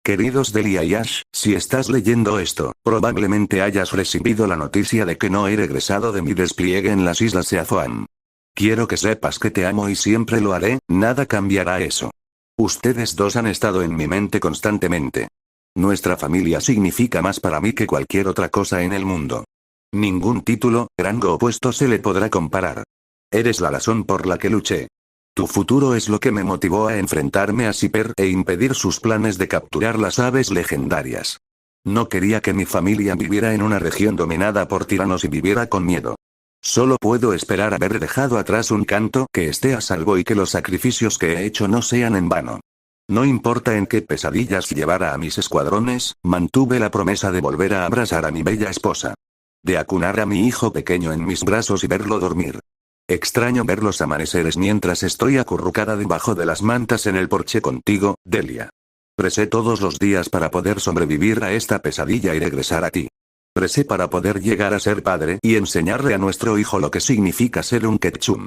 Queridos Delia y Ash, si estás leyendo esto, probablemente hayas recibido la noticia de que no he regresado de mi despliegue en las islas Seazoam. Quiero que sepas que te amo y siempre lo haré, nada cambiará eso. Ustedes dos han estado en mi mente constantemente. Nuestra familia significa más para mí que cualquier otra cosa en el mundo. Ningún título, rango o puesto se le podrá comparar. Eres la razón por la que luché. Tu futuro es lo que me motivó a enfrentarme a Zipper e impedir sus planes de capturar las aves legendarias. No quería que mi familia viviera en una región dominada por tiranos y viviera con miedo. Solo puedo esperar haber dejado atrás un canto que esté a salvo y que los sacrificios que he hecho no sean en vano. No importa en qué pesadillas llevara a mis escuadrones, mantuve la promesa de volver a abrazar a mi bella esposa. De acunar a mi hijo pequeño en mis brazos y verlo dormir. Extraño ver los amaneceres mientras estoy acurrucada debajo de las mantas en el porche contigo, Delia. Recé todos los días para poder sobrevivir a esta pesadilla y regresar a ti. Recé para poder llegar a ser padre y enseñarle a nuestro hijo lo que significa ser un Ketchum.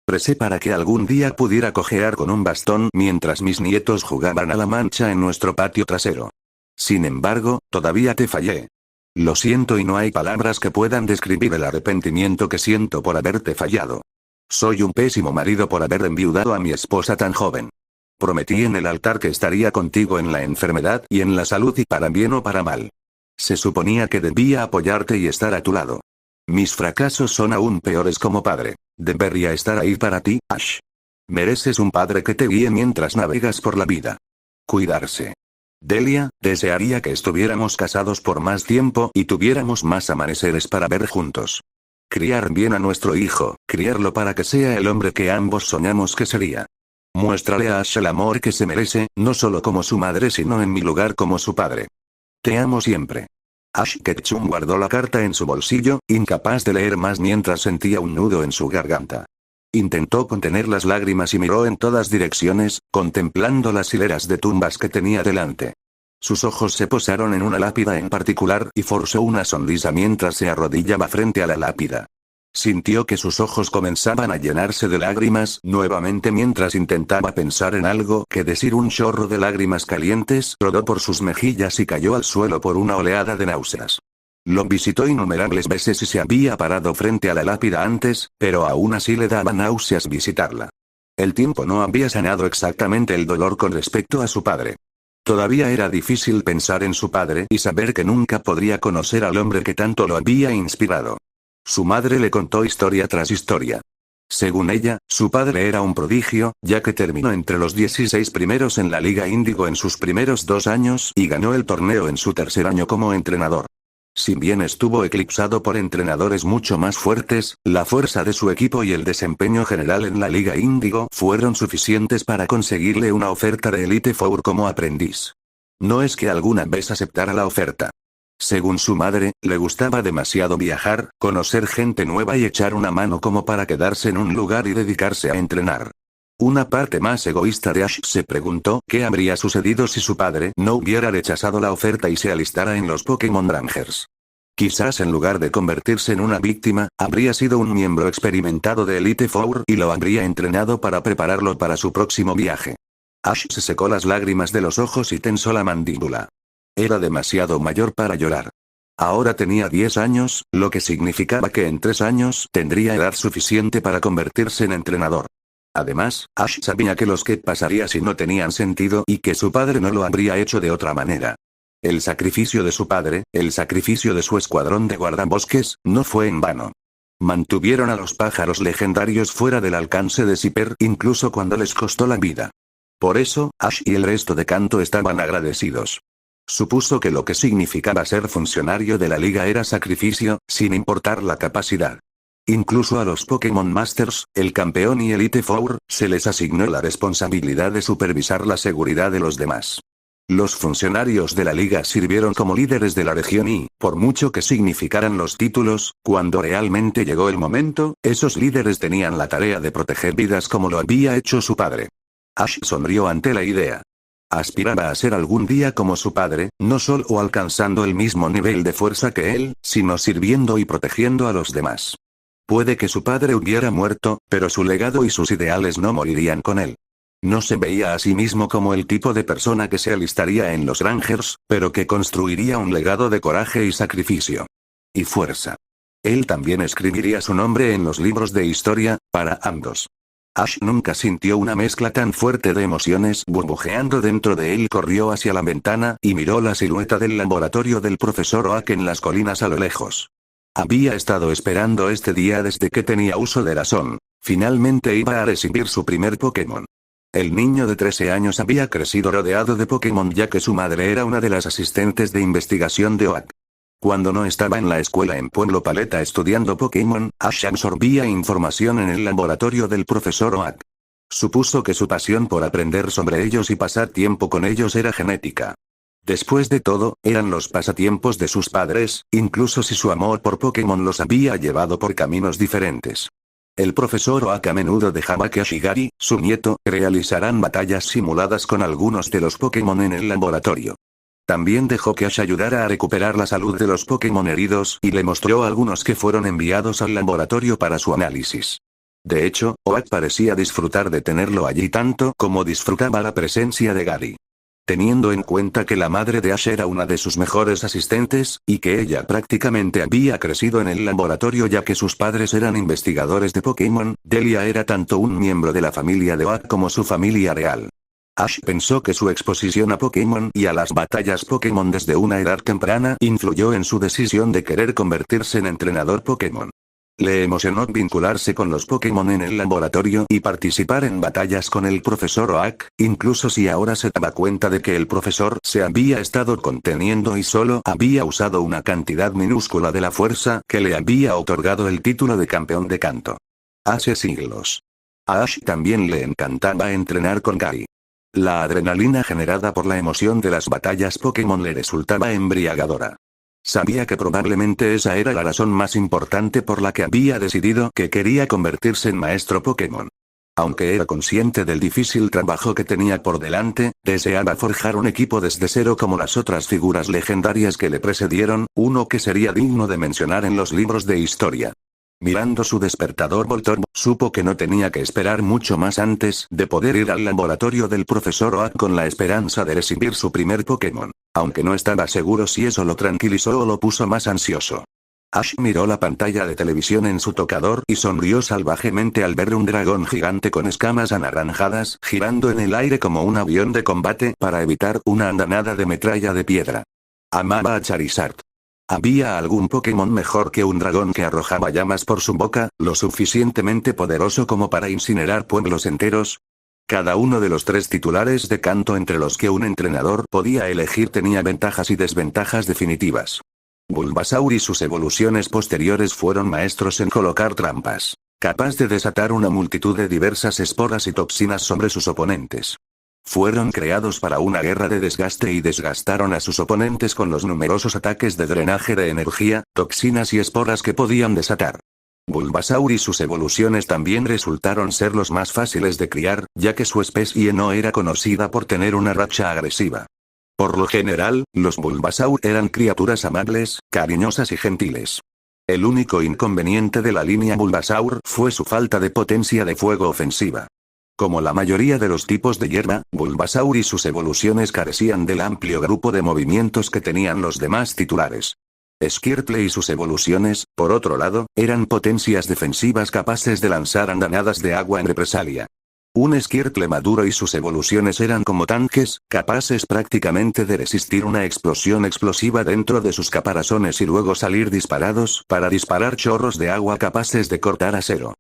Recé para que algún día pudiera cojear con un bastón mientras mis nietos jugaban a la mancha en nuestro patio trasero. Sin embargo, todavía te fallé. Lo siento y no hay palabras que puedan describir el arrepentimiento que siento por haberte fallado. Soy un pésimo marido por haber enviudado a mi esposa tan joven. Prometí en el altar que estaría contigo en la enfermedad y en la salud y para bien o para mal. Se suponía que debía apoyarte y estar a tu lado. Mis fracasos son aún peores como padre. Debería estar ahí para ti, Ash. Mereces un padre que te guíe mientras navegas por la vida. Cuidarse. Delia, desearía que estuviéramos casados por más tiempo y tuviéramos más amaneceres para ver juntos. Criar bien a nuestro hijo, criarlo para que sea el hombre que ambos soñamos que sería. Muéstrale a Ash el amor que se merece, no solo como su madre sino en mi lugar como su padre. Te amo siempre. Ash Ketchum guardó la carta en su bolsillo, incapaz de leer más mientras sentía un nudo en su garganta. Intentó contener las lágrimas y miró en todas direcciones, contemplando las hileras de tumbas que tenía delante. Sus ojos se posaron en una lápida en particular y forzó una sonrisa mientras se arrodillaba frente a la lápida. Sintió que sus ojos comenzaban a llenarse de lágrimas nuevamente mientras intentaba pensar en algo que decir. Un chorro de lágrimas calientes rodó por sus mejillas y cayó al suelo por una oleada de náuseas. Lo visitó innumerables veces y se había parado frente a la lápida antes, pero aún así le daba náuseas visitarla. El tiempo no había sanado exactamente el dolor con respecto a su padre. Todavía era difícil pensar en su padre y saber que nunca podría conocer al hombre que tanto lo había inspirado. Su madre le contó historia tras historia. Según ella, su padre era un prodigio, ya que terminó entre los 16 primeros en la Liga Índigo en sus primeros 2 años y ganó el torneo en su tercer año como entrenador. Si bien estuvo eclipsado por entrenadores mucho más fuertes, la fuerza de su equipo y el desempeño general en la Liga Índigo fueron suficientes para conseguirle una oferta de Elite Four como aprendiz. No es que alguna vez aceptara la oferta. Según su madre, le gustaba demasiado viajar, conocer gente nueva y echar una mano como para quedarse en un lugar y dedicarse a entrenar. Una parte más egoísta de Ash se preguntó qué habría sucedido si su padre no hubiera rechazado la oferta y se alistara en los Pokémon Rangers. Quizás en lugar de convertirse en una víctima, habría sido un miembro experimentado de Elite Four y lo habría entrenado para prepararlo para su próximo viaje. Ash se secó las lágrimas de los ojos y tensó la mandíbula. Era demasiado mayor para llorar. Ahora tenía 10 años, lo que significaba que en 3 años tendría edad suficiente para convertirse en entrenador. Además, Ash sabía que los que pasaría si no tenían sentido y que su padre no lo habría hecho de otra manera. El sacrificio de su padre, el sacrificio de su escuadrón de guardabosques, no fue en vano. Mantuvieron a los pájaros legendarios fuera del alcance de Zipper incluso cuando les costó la vida. Por eso, Ash y el resto de Kanto estaban agradecidos. Supuso que lo que significaba ser funcionario de la liga era sacrificio, sin importar la capacidad. Incluso a los Pokémon Masters, el campeón y Elite Four, se les asignó la responsabilidad de supervisar la seguridad de los demás. Los funcionarios de la liga sirvieron como líderes de la región y, por mucho que significaran los títulos, cuando realmente llegó el momento, esos líderes tenían la tarea de proteger vidas como lo había hecho su padre. Ash sonrió ante la idea. Aspiraba a ser algún día como su padre, no solo alcanzando el mismo nivel de fuerza que él, sino sirviendo y protegiendo a los demás. Puede que su padre hubiera muerto, pero su legado y sus ideales no morirían con él. No se veía a sí mismo como el tipo de persona que se alistaría en los Rangers, pero que construiría un legado de coraje y sacrificio. Y fuerza. Él también escribiría su nombre en los libros de historia, para ambos. Ash nunca sintió una mezcla tan fuerte de emociones burbujeando dentro de él. Corrió hacia la ventana y miró la silueta del laboratorio del profesor Oak en las colinas a lo lejos. Había estado esperando este día desde que tenía uso de razón. Finalmente iba a recibir su primer Pokémon. El niño de 13 años había crecido rodeado de Pokémon ya que su madre era una de las asistentes de investigación de Oak. Cuando no estaba en la escuela en Pueblo Paleta estudiando Pokémon, Ash absorbía información en el laboratorio del profesor Oak. Supuso que su pasión por aprender sobre ellos y pasar tiempo con ellos era genética. Después de todo, eran los pasatiempos de sus padres, incluso si su amor por Pokémon los había llevado por caminos diferentes. El profesor Oak a menudo dejaba que Ash y Gary, su nieto, realizaran batallas simuladas con algunos de los Pokémon en el laboratorio. También dejó que Ash ayudara a recuperar la salud de los Pokémon heridos y le mostró algunos que fueron enviados al laboratorio para su análisis. De hecho, Oak parecía disfrutar de tenerlo allí tanto como disfrutaba la presencia de Gary. Teniendo en cuenta que la madre de Ash era una de sus mejores asistentes, y que ella prácticamente había crecido en el laboratorio ya que sus padres eran investigadores de Pokémon, Delia era tanto un miembro de la familia de Oak como su familia real. Ash pensó que su exposición a Pokémon y a las batallas Pokémon desde una edad temprana influyó en su decisión de querer convertirse en entrenador Pokémon. Le emocionó vincularse con los Pokémon en el laboratorio y participar en batallas con el profesor Oak, incluso si ahora se daba cuenta de que el profesor se había estado conteniendo y solo había usado una cantidad minúscula de la fuerza que le había otorgado el título de campeón de canto. Hace siglos. A Ash también le encantaba entrenar con Gary. La adrenalina generada por la emoción de las batallas Pokémon le resultaba embriagadora. Sabía que probablemente esa era la razón más importante por la que había decidido que quería convertirse en maestro Pokémon. Aunque era consciente del difícil trabajo que tenía por delante, deseaba forjar un equipo desde cero como las otras figuras legendarias que le precedieron, uno que sería digno de mencionar en los libros de historia. Mirando su despertador Voltorb, supo que no tenía que esperar mucho más antes de poder ir al laboratorio del profesor Oak con la esperanza de recibir su primer Pokémon, aunque no estaba seguro si eso lo tranquilizó o lo puso más ansioso. Ash miró la pantalla de televisión en su tocador y sonrió salvajemente al ver un dragón gigante con escamas anaranjadas girando en el aire como un avión de combate para evitar una andanada de metralla de piedra. Amaba a Charizard. ¿Había algún Pokémon mejor que un dragón que arrojaba llamas por su boca, lo suficientemente poderoso como para incinerar pueblos enteros? Cada uno de los 3 titulares de canto entre los que un entrenador podía elegir tenía ventajas y desventajas definitivas. Bulbasaur y sus evoluciones posteriores fueron maestros en colocar trampas, capaz de desatar una multitud de diversas esporas y toxinas sobre sus oponentes. Fueron creados para una guerra de desgaste y desgastaron a sus oponentes con los numerosos ataques de drenaje de energía, toxinas y esporas que podían desatar. Bulbasaur y sus evoluciones también resultaron ser los más fáciles de criar, ya que su especie no era conocida por tener una racha agresiva. Por lo general, los Bulbasaur eran criaturas amables, cariñosas y gentiles. El único inconveniente de la línea Bulbasaur fue su falta de potencia de fuego ofensiva. Como la mayoría de los tipos de hierba, Bulbasaur y sus evoluciones carecían del amplio grupo de movimientos que tenían los demás titulares. Squirtle y sus evoluciones, por otro lado, eran potencias defensivas capaces de lanzar andanadas de agua en represalia. Un Squirtle maduro y sus evoluciones eran como tanques, capaces prácticamente de resistir una explosión explosiva dentro de sus caparazones y luego salir disparados para disparar chorros de agua capaces de cortar acero.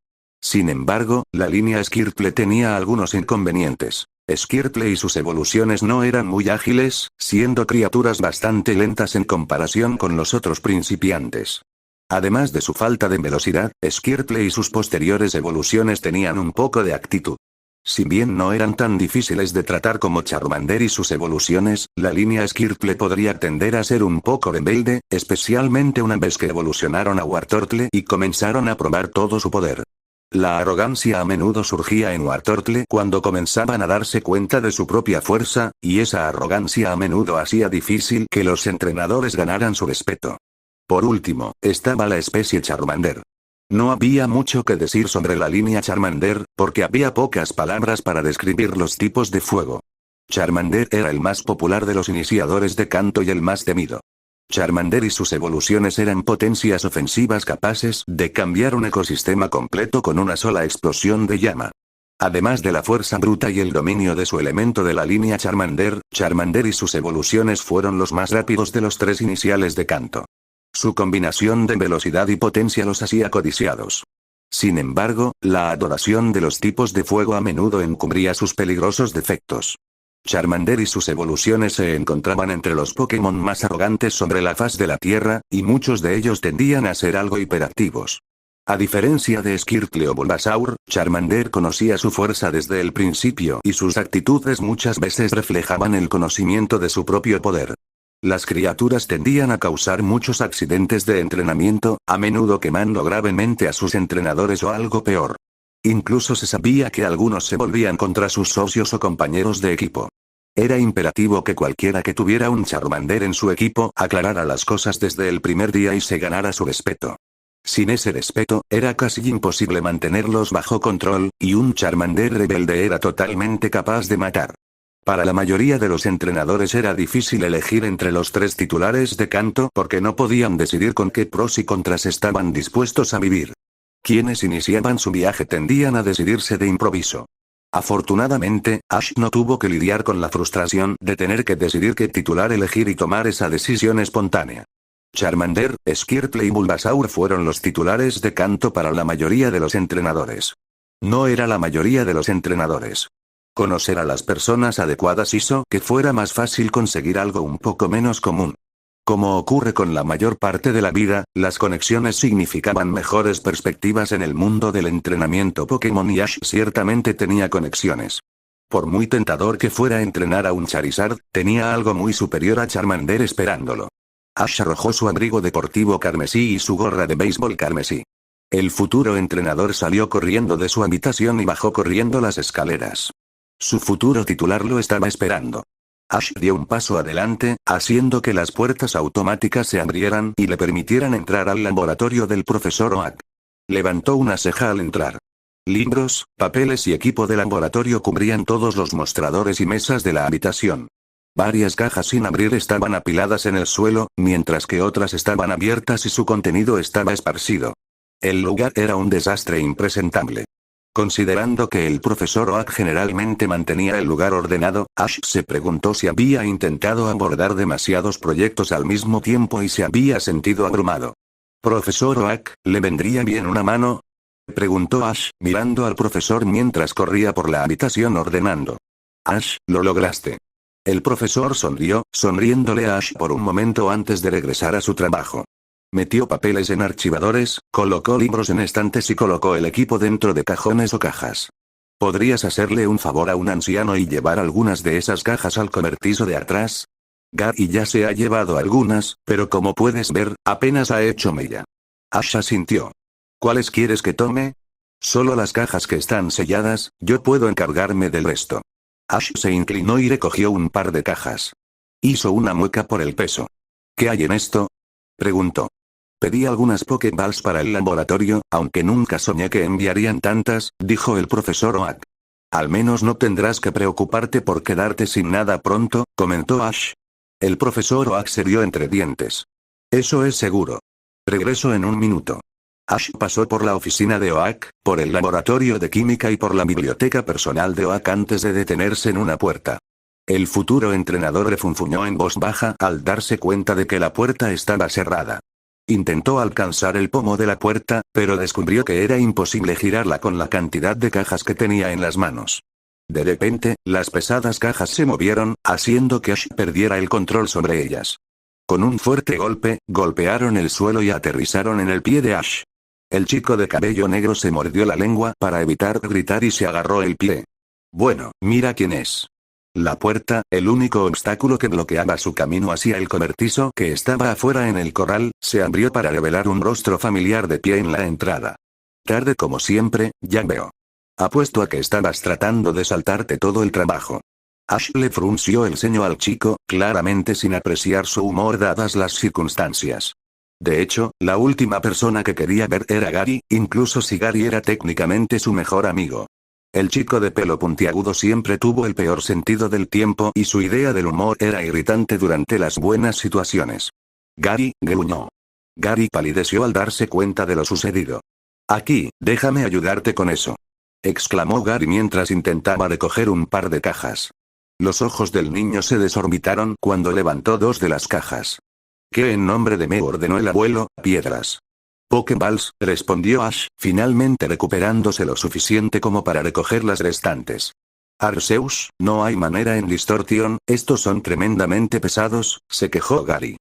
Sin embargo, la línea Squirtle tenía algunos inconvenientes. Squirtle y sus evoluciones no eran muy ágiles, siendo criaturas bastante lentas en comparación con los otros principiantes. Además de su falta de velocidad, Squirtle y sus posteriores evoluciones tenían un poco de actitud. Si bien no eran tan difíciles de tratar como Charmander y sus evoluciones, la línea Squirtle podría tender a ser un poco rebelde, especialmente una vez que evolucionaron a Wartortle y comenzaron a probar todo su poder. La arrogancia a menudo surgía en Wartortle cuando comenzaban a darse cuenta de su propia fuerza, y esa arrogancia a menudo hacía difícil que los entrenadores ganaran su respeto. Por último, estaba la especie Charmander. No había mucho que decir sobre la línea Charmander, porque había pocas palabras para describir los tipos de fuego. Charmander era el más popular de los iniciadores de Kanto y el más temido. Charmander y sus evoluciones eran potencias ofensivas capaces de cambiar un ecosistema completo con una sola explosión de llama. Además de la fuerza bruta y el dominio de su elemento de la línea Charmander, Charmander y sus evoluciones fueron los más rápidos de los tres iniciales de Kanto. Su combinación de velocidad y potencia los hacía codiciados. Sin embargo, la adoración de los tipos de fuego a menudo encubría sus peligrosos defectos. Charmander y sus evoluciones se encontraban entre los Pokémon más arrogantes sobre la faz de la Tierra, y muchos de ellos tendían a ser algo hiperactivos. A diferencia de Squirtle o Bulbasaur, Charmander conocía su fuerza desde el principio y sus actitudes muchas veces reflejaban el conocimiento de su propio poder. Las criaturas tendían a causar muchos accidentes de entrenamiento, a menudo quemando gravemente a sus entrenadores o algo peor. Incluso se sabía que algunos se volvían contra sus socios o compañeros de equipo. Era imperativo que cualquiera que tuviera un Charmander en su equipo aclarara las cosas desde el primer día y se ganara su respeto. Sin ese respeto, era casi imposible mantenerlos bajo control, y un Charmander rebelde era totalmente capaz de matar. Para la mayoría de los entrenadores era difícil elegir entre los tres titulares de Kanto porque no podían decidir con qué pros y contras estaban dispuestos a vivir. Quienes iniciaban su viaje tendían a decidirse de improviso. Afortunadamente, Ash no tuvo que lidiar con la frustración de tener que decidir qué titular elegir y tomar esa decisión espontánea. Charmander, Squirtle y Bulbasaur fueron los titulares de Kanto para la mayoría de los entrenadores. No era la mayoría de los entrenadores. Conocer a las personas adecuadas hizo que fuera más fácil conseguir algo un poco menos común. Como ocurre con la mayor parte de la vida, las conexiones significaban mejores perspectivas en el mundo del entrenamiento Pokémon y Ash ciertamente tenía conexiones. Por muy tentador que fuera entrenar a un Charizard, tenía algo muy superior a Charmander esperándolo. Ash arrojó su abrigo deportivo carmesí y su gorra de béisbol carmesí. El futuro entrenador salió corriendo de su habitación y bajó corriendo las escaleras. Su futuro titular lo estaba esperando. Ash dio un paso adelante, haciendo que las puertas automáticas se abrieran y le permitieran entrar al laboratorio del profesor Oak. Levantó una ceja al entrar. Libros, papeles y equipo de laboratorio cubrían todos los mostradores y mesas de la habitación. Varias cajas sin abrir estaban apiladas en el suelo, mientras que otras estaban abiertas y su contenido estaba esparcido. El lugar era un desastre impresentable. Considerando que el profesor Oak generalmente mantenía el lugar ordenado, Ash se preguntó si había intentado abordar demasiados proyectos al mismo tiempo y se había sentido abrumado. «Profesor Oak, ¿le vendría bien una mano?», preguntó Ash, mirando al profesor mientras corría por la habitación ordenando. «Ash, lo lograste». El profesor sonrió, sonriéndole a Ash por un momento antes de regresar a su trabajo. Metió papeles en archivadores, colocó libros en estantes y colocó el equipo dentro de cajones o cajas. ¿Podrías hacerle un favor a un anciano y llevar algunas de esas cajas al cobertizo de atrás? Gary ya se ha llevado algunas, pero como puedes ver, apenas ha hecho mella. Ash asintió. ¿Cuáles quieres que tome? Solo las cajas que están selladas, yo puedo encargarme del resto. Ash se inclinó y recogió un par de cajas. Hizo una mueca por el peso. ¿Qué hay en esto?, preguntó. Pedí algunas Pokéballs para el laboratorio, aunque nunca soñé que enviarían tantas, dijo el profesor Oak. Al menos no tendrás que preocuparte por quedarte sin nada pronto, comentó Ash. El profesor Oak se rió entre dientes. Eso es seguro. Regreso en un minuto. Ash pasó por la oficina de Oak, por el laboratorio de química y por la biblioteca personal de Oak antes de detenerse en una puerta. El futuro entrenador refunfuñó en voz baja al darse cuenta de que la puerta estaba cerrada. Intentó alcanzar el pomo de la puerta, pero descubrió que era imposible girarla con la cantidad de cajas que tenía en las manos. De repente, las pesadas cajas se movieron, haciendo que Ash perdiera el control sobre ellas. Con un fuerte golpe, golpearon el suelo y aterrizaron en el pie de Ash. El chico de cabello negro se mordió la lengua para evitar gritar y se agarró el pie. Bueno, mira quién es. La puerta, el único obstáculo que bloqueaba su camino hacia el cobertizo que estaba afuera en el corral, se abrió para revelar un rostro familiar de pie en la entrada. Tarde como siempre, ya veo. Apuesto a que estabas tratando de saltarte todo el trabajo. Ash le frunció el ceño al chico, claramente sin apreciar su humor dadas las circunstancias. De hecho, la última persona que quería ver era Gary, incluso si Gary era técnicamente su mejor amigo. El chico de pelo puntiagudo siempre tuvo el peor sentido del tiempo y su idea del humor era irritante durante las buenas situaciones. Gary, gruñó. Gary palideció al darse cuenta de lo sucedido. Aquí, déjame ayudarte con eso. Exclamó Gary mientras intentaba recoger un par de cajas. Los ojos del niño se desorbitaron cuando levantó dos de las cajas. ¿Qué en nombre de me ordenó el abuelo? Piedras. Pokeballs, respondió Ash, finalmente recuperándose lo suficiente como para recoger las restantes. Arceus, no hay manera en Distortion, estos son tremendamente pesados, se quejó Gary.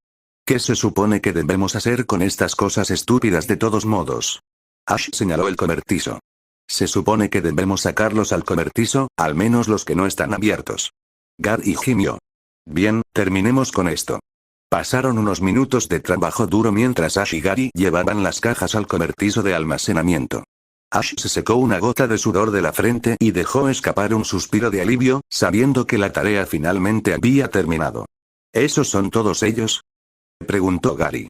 ¿Qué se supone que debemos hacer con estas cosas estúpidas de todos modos? Ash señaló el cobertizo. Se supone que debemos sacarlos al cobertizo, al menos los que no están abiertos. Gary gimió. Bien, terminemos con esto. Pasaron unos minutos de trabajo duro mientras Ash y Gary llevaban las cajas al cobertizo de almacenamiento. Ash se secó una gota de sudor de la frente y dejó escapar un suspiro de alivio, sabiendo que la tarea finalmente había terminado. ¿Esos son todos ellos?, preguntó Gary.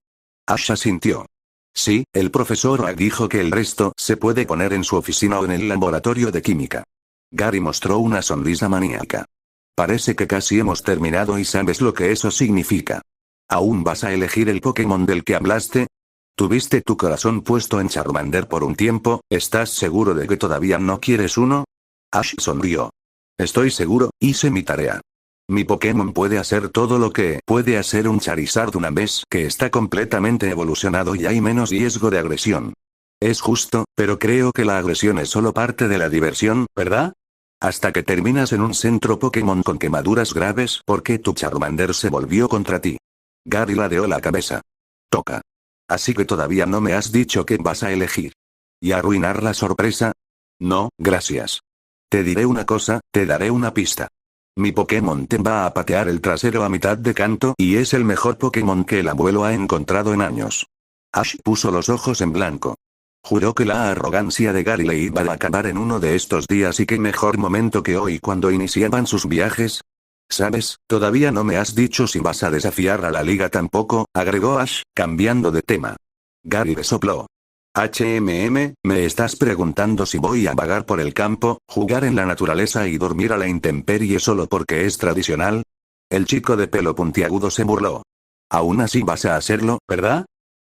Ash asintió. Sí, el profesor Oak dijo que el resto se puede poner en su oficina o en el laboratorio de química. Gary mostró una sonrisa maníaca. Parece que casi hemos terminado y sabes lo que eso significa. ¿Aún vas a elegir el Pokémon del que hablaste? ¿Tuviste tu corazón puesto en Charmander por un tiempo? ¿Estás seguro de que todavía no quieres uno? Ash sonrió. Estoy seguro, hice mi tarea. Mi Pokémon puede hacer todo lo que puede hacer un Charizard una vez que está completamente evolucionado y hay menos riesgo de agresión. Es justo, pero creo que la agresión es solo parte de la diversión, ¿verdad? Hasta que terminas en un centro Pokémon con quemaduras graves porque tu Charmander se volvió contra ti. Gary ladeó la cabeza. Toca. Así que todavía no me has dicho qué vas a elegir. ¿Y arruinar la sorpresa? No, gracias. Te diré una cosa, te daré una pista. Mi Pokémon te va a patear el trasero a mitad de canto y es el mejor Pokémon que el abuelo ha encontrado en años. Ash puso los ojos en blanco. Juró que la arrogancia de Gary le iba a acabar en uno de estos días y qué mejor momento que hoy cuando iniciaban sus viajes. ¿Sabes? Todavía no me has dicho si vas a desafiar a la liga tampoco, agregó Ash, cambiando de tema. Gary resopló. ¿Me estás preguntando si voy a vagar por el campo, jugar en la naturaleza y dormir a la intemperie solo porque es tradicional? El chico de pelo puntiagudo se burló. Aún así vas a hacerlo, ¿verdad?,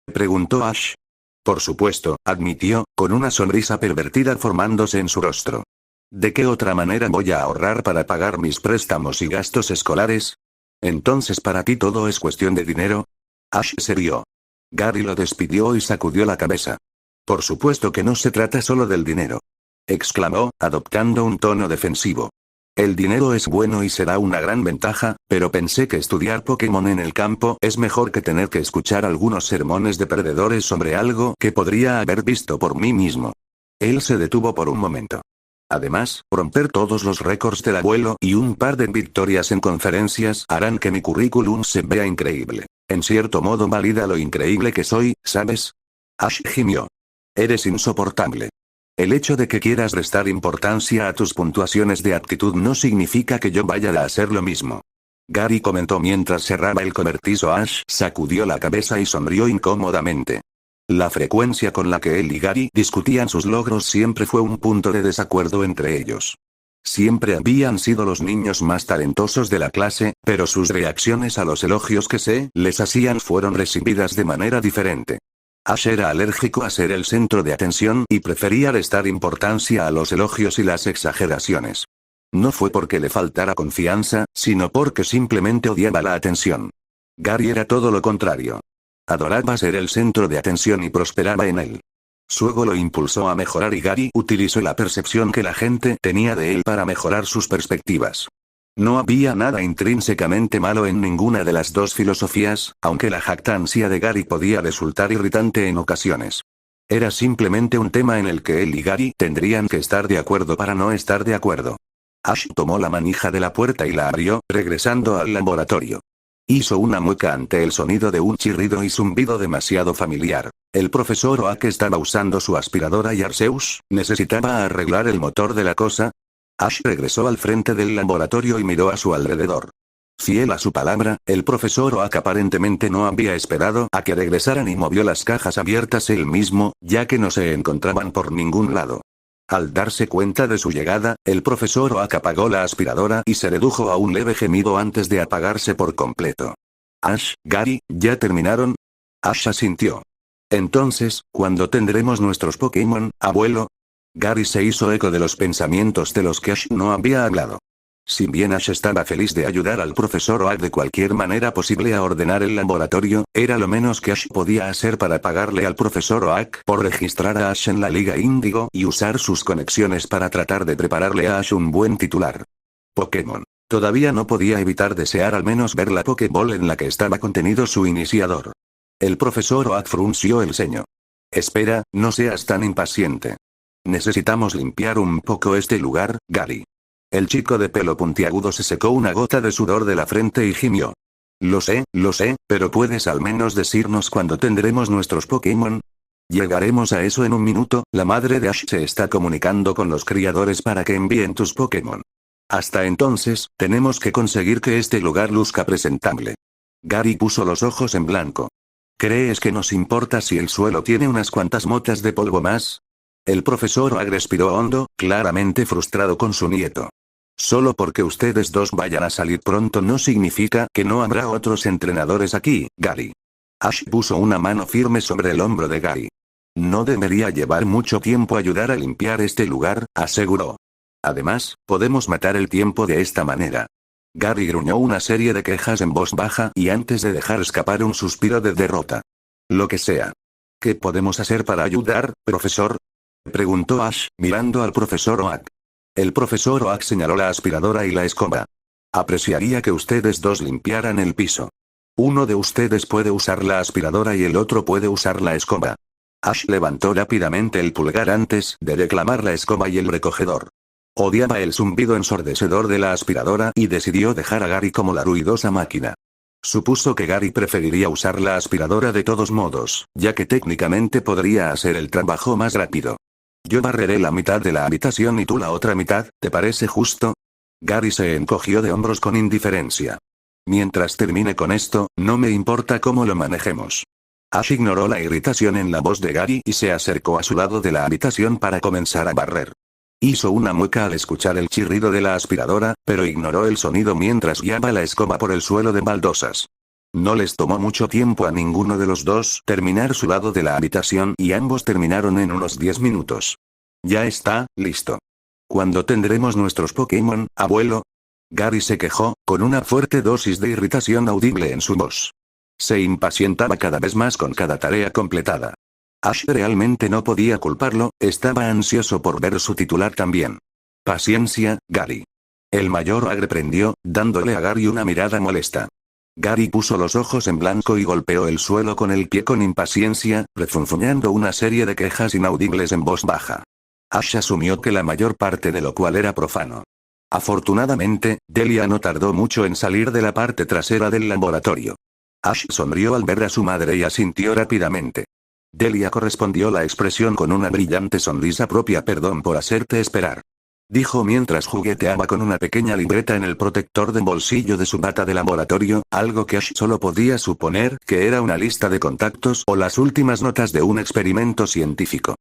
preguntó Ash. Por supuesto, admitió, con una sonrisa pervertida formándose en su rostro. ¿De qué otra manera voy a ahorrar para pagar mis préstamos y gastos escolares? ¿Entonces para ti todo es cuestión de dinero? Ash se rió. Gary lo despidió y sacudió la cabeza. Por supuesto que no se trata solo del dinero, exclamó, adoptando un tono defensivo. El dinero es bueno y será una gran ventaja, pero pensé que estudiar Pokémon en el campo es mejor que tener que escuchar algunos sermones de perdedores sobre algo que podría haber visto por mí mismo. Él se detuvo por un momento. Además, romper todos los récords del abuelo y un par de victorias en conferencias harán que mi currículum se vea increíble. En cierto modo valida lo increíble que soy, ¿sabes? Ash gimió. Eres insoportable. El hecho de que quieras restar importancia a tus puntuaciones de aptitud no significa que yo vaya a hacer lo mismo. Gary comentó mientras cerraba el cobertizo. Ash sacudió la cabeza y sonrió incómodamente. La frecuencia con la que él y Gary discutían sus logros siempre fue un punto de desacuerdo entre ellos. Siempre habían sido los niños más talentosos de la clase, pero sus reacciones a los elogios que se les hacían fueron recibidas de manera diferente. Ash era alérgico a ser el centro de atención y prefería restar importancia a los elogios y las exageraciones. No fue porque le faltara confianza, sino porque simplemente odiaba la atención. Gary era todo lo contrario. Adoraba ser el centro de atención y prosperaba en él. Su ego lo impulsó a mejorar y Gary utilizó la percepción que la gente tenía de él para mejorar sus perspectivas. No había nada intrínsecamente malo en ninguna de las dos filosofías, aunque la jactancia de Gary podía resultar irritante en ocasiones. Era simplemente un tema en el que él y Gary tendrían que estar de acuerdo para no estar de acuerdo. Ash tomó la manija de la puerta y la abrió, regresando al laboratorio. Hizo una mueca ante el sonido de un chirrido y zumbido demasiado familiar. El profesor Oak estaba usando su aspiradora y Arceus necesitaba arreglar el motor de la cosa. Ash regresó al frente del laboratorio y miró a su alrededor. Fiel a su palabra, el profesor Oak aparentemente no había esperado a que regresaran y movió las cajas abiertas él mismo, ya que no se encontraban por ningún lado. Al darse cuenta de su llegada, el profesor Oak apagó la aspiradora y se redujo a un leve gemido antes de apagarse por completo. Ash, Gary, ¿ya terminaron? Ash asintió. Entonces, ¿cuándo tendremos nuestros Pokémon, abuelo? Gary se hizo eco de los pensamientos de los que Ash no había hablado. Si bien Ash estaba feliz de ayudar al profesor Oak de cualquier manera posible a ordenar el laboratorio, era lo menos que Ash podía hacer para pagarle al profesor Oak por registrar a Ash en la Liga Índigo y usar sus conexiones para tratar de prepararle a Ash un buen titular. Pokémon. Todavía no podía evitar desear al menos ver la Pokéball en la que estaba contenido su iniciador. El profesor Oak frunció el ceño. Espera, no seas tan impaciente. Necesitamos limpiar un poco este lugar, Gary. El chico de pelo puntiagudo se secó una gota de sudor de la frente y gimió. Lo sé, pero ¿puedes al menos decirnos cuándo tendremos nuestros Pokémon? Llegaremos a eso en un minuto, la madre de Ash se está comunicando con los criadores para que envíen tus Pokémon. Hasta entonces, tenemos que conseguir que este lugar luzca presentable. Gary puso los ojos en blanco. ¿Crees que nos importa si el suelo tiene unas cuantas motas de polvo más? El profesor Oak respiró hondo, claramente frustrado con su nieto. Solo porque ustedes dos vayan a salir pronto no significa que no habrá otros entrenadores aquí, Gary. Ash puso una mano firme sobre el hombro de Gary. No debería llevar mucho tiempo ayudar a limpiar este lugar, aseguró. Además, podemos matar el tiempo de esta manera. Gary gruñó una serie de quejas en voz baja y antes de dejar escapar un suspiro de derrota. Lo que sea. ¿Qué podemos hacer para ayudar, profesor? Preguntó Ash, mirando al profesor Oak. El profesor Oak señaló la aspiradora y la escoba. Apreciaría que ustedes dos limpiaran el piso. Uno de ustedes puede usar la aspiradora y el otro puede usar la escoba. Ash levantó rápidamente el pulgar antes de reclamar la escoba y el recogedor. Odiaba el zumbido ensordecedor de la aspiradora y decidió dejar a Gary como la ruidosa máquina. Supuso que Gary preferiría usar la aspiradora de todos modos, ya que técnicamente podría hacer el trabajo más rápido. Yo barreré la mitad de la habitación y tú la otra mitad, ¿te parece justo? Gary se encogió de hombros con indiferencia. Mientras termine con esto, no me importa cómo lo manejemos. Ash ignoró la irritación en la voz de Gary y se acercó a su lado de la habitación para comenzar a barrer. Hizo una mueca al escuchar el chirrido de la aspiradora, pero ignoró el sonido mientras guiaba la escoba por el suelo de baldosas. No les tomó mucho tiempo a ninguno de los dos terminar su lado de la habitación y ambos terminaron en unos 10 minutos. Ya está, listo. ¿Cuándo tendremos nuestros Pokémon, abuelo? Gary se quejó, con una fuerte dosis de irritación audible en su voz. Se impacientaba cada vez más con cada tarea completada. Ash realmente no podía culparlo, estaba ansioso por ver su titular también. Paciencia, Gary. El mayor reprendió, dándole a Gary una mirada molesta. Gary puso los ojos en blanco y golpeó el suelo con el pie con impaciencia, refunfuñando una serie de quejas inaudibles en voz baja. Ash asumió que la mayor parte de lo cual era profano. Afortunadamente, Delia no tardó mucho en salir de la parte trasera del laboratorio. Ash sonrió al ver a su madre y asintió rápidamente. Delia correspondió la expresión con una brillante sonrisa propia. Perdón por hacerte esperar. Dijo mientras jugueteaba con una pequeña libreta en el protector de bolsillo de su bata de laboratorio, algo que Ash solo podía suponer que era una lista de contactos o las últimas notas de un experimento científico.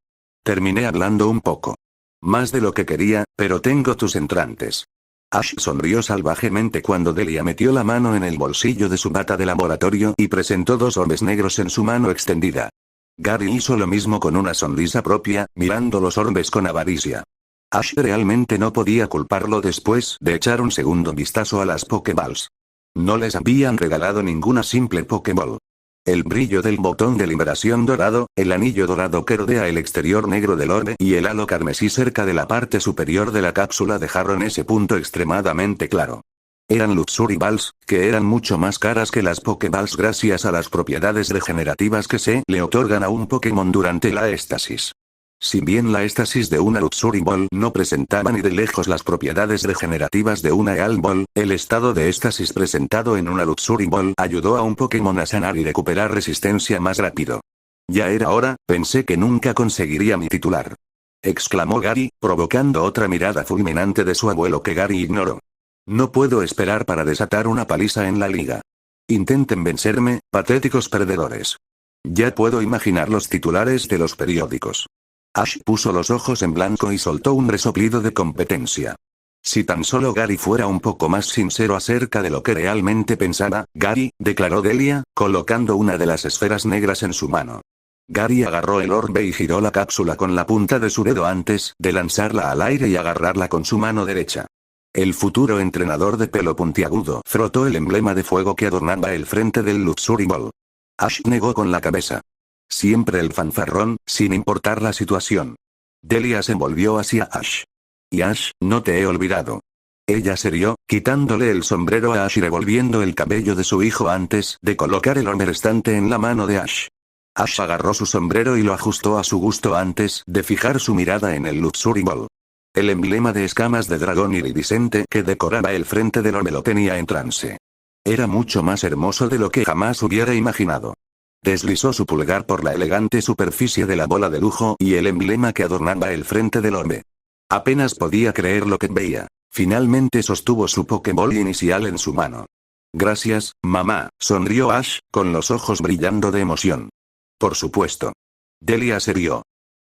Terminé hablando un poco. Más de lo que quería, pero tengo tus entrantes. Ash sonrió salvajemente cuando Delia metió la mano en el bolsillo de su bata de laboratorio y presentó dos orbes negros en su mano extendida. Gary hizo lo mismo con una sonrisa propia, mirando los orbes con avaricia. Ash realmente no podía culparlo después de echar un segundo vistazo a las Pokéballs. No les habían regalado ninguna simple Pokéball. El brillo del botón de liberación dorado, el anillo dorado que rodea el exterior negro del orbe y el halo carmesí cerca de la parte superior de la cápsula dejaron ese punto extremadamente claro. Eran Luxury Balls, que eran mucho más caras que las Pokéballs gracias a las propiedades regenerativas que se le otorgan a un Pokémon durante la éstasis. Si bien la éstasis de una Luxury Ball no presentaba ni de lejos las propiedades regenerativas de una Heal Ball, el estado de éstasis presentado en una Luxury Ball ayudó a un Pokémon a sanar y recuperar resistencia más rápido. Ya era hora, pensé que nunca conseguiría mi titular. Exclamó Gary, provocando otra mirada fulminante de su abuelo que Gary ignoró. No puedo esperar para desatar una paliza en la liga. Intenten vencerme, patéticos perdedores. Ya puedo imaginar los titulares de los periódicos. Ash puso los ojos en blanco y soltó un resoplido de competencia. Si tan solo Gary fuera un poco más sincero acerca de lo que realmente pensaba, Gary, declaró Delia, colocando una de las esferas negras en su mano. Gary agarró el orbe y giró la cápsula con la punta de su dedo antes de lanzarla al aire y agarrarla con su mano derecha. El futuro entrenador de pelo puntiagudo frotó el emblema de fuego que adornaba el frente del Luxury Ball. Ash negó con la cabeza. Siempre el fanfarrón, sin importar la situación. Delia se volvió hacia Ash. Y Ash, no te he olvidado. Ella se rió, quitándole el sombrero a Ash y revolviendo el cabello de su hijo antes de colocar el orbe restante en la mano de Ash. Ash agarró su sombrero y lo ajustó a su gusto antes de fijar su mirada en el Luxury Ball. El emblema de escamas de dragón iridiscente que decoraba el frente del orbe lo tenía en trance. Era mucho más hermoso de lo que jamás hubiera imaginado. Deslizó su pulgar por la elegante superficie de la bola de lujo y el emblema que adornaba el frente del orbe. Apenas podía creer lo que veía. Finalmente sostuvo su Pokéball inicial en su mano. Gracias, mamá, sonrió Ash, con los ojos brillando de emoción. Por supuesto. Delia se rió.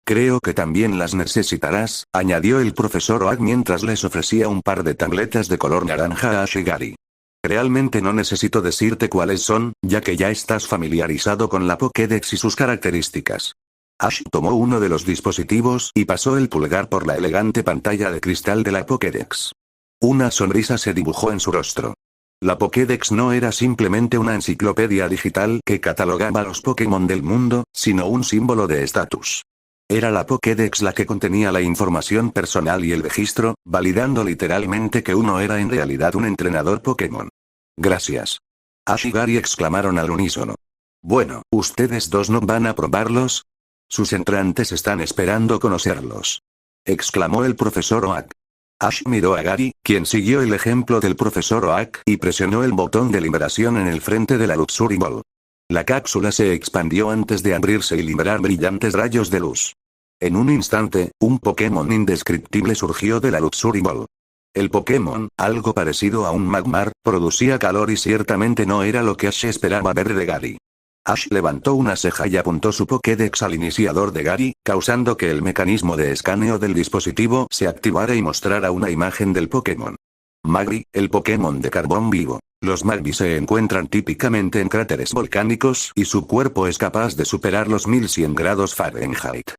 Creo que también las necesitarás, añadió el profesor Oak mientras les ofrecía un par de tabletas de color naranja a Ash y Gary. Realmente no necesito decirte cuáles son, ya que ya estás familiarizado con la Pokédex y sus características. Ash tomó uno de los dispositivos y pasó el pulgar por la elegante pantalla de cristal de la Pokédex. Una sonrisa se dibujó en su rostro. La Pokédex no era simplemente una enciclopedia digital que catalogaba los Pokémon del mundo, sino un símbolo de estatus. Era la Pokédex la que contenía la información personal y el registro, validando literalmente que uno era en realidad un entrenador Pokémon. Gracias. Ash y Gary exclamaron al unísono. Bueno, ¿ustedes dos no van a probarlos? Sus entrantes están esperando conocerlos. Exclamó el profesor Oak. Ash miró a Gary, quien siguió el ejemplo del profesor Oak y presionó el botón de liberación en el frente de la Luxury Ball. La cápsula se expandió antes de abrirse y liberar brillantes rayos de luz. En un instante, un Pokémon indescriptible surgió de la Luxury Ball. El Pokémon, algo parecido a un Magmar, producía calor y ciertamente no era lo que Ash esperaba ver de Gary. Ash levantó una ceja y apuntó su Pokédex al iniciador de Gary, causando que el mecanismo de escaneo del dispositivo se activara y mostrara una imagen del Pokémon. Magri, el Pokémon de carbón vivo. Los Magri se encuentran típicamente en cráteres volcánicos y su cuerpo es capaz de superar los 1100 grados Fahrenheit.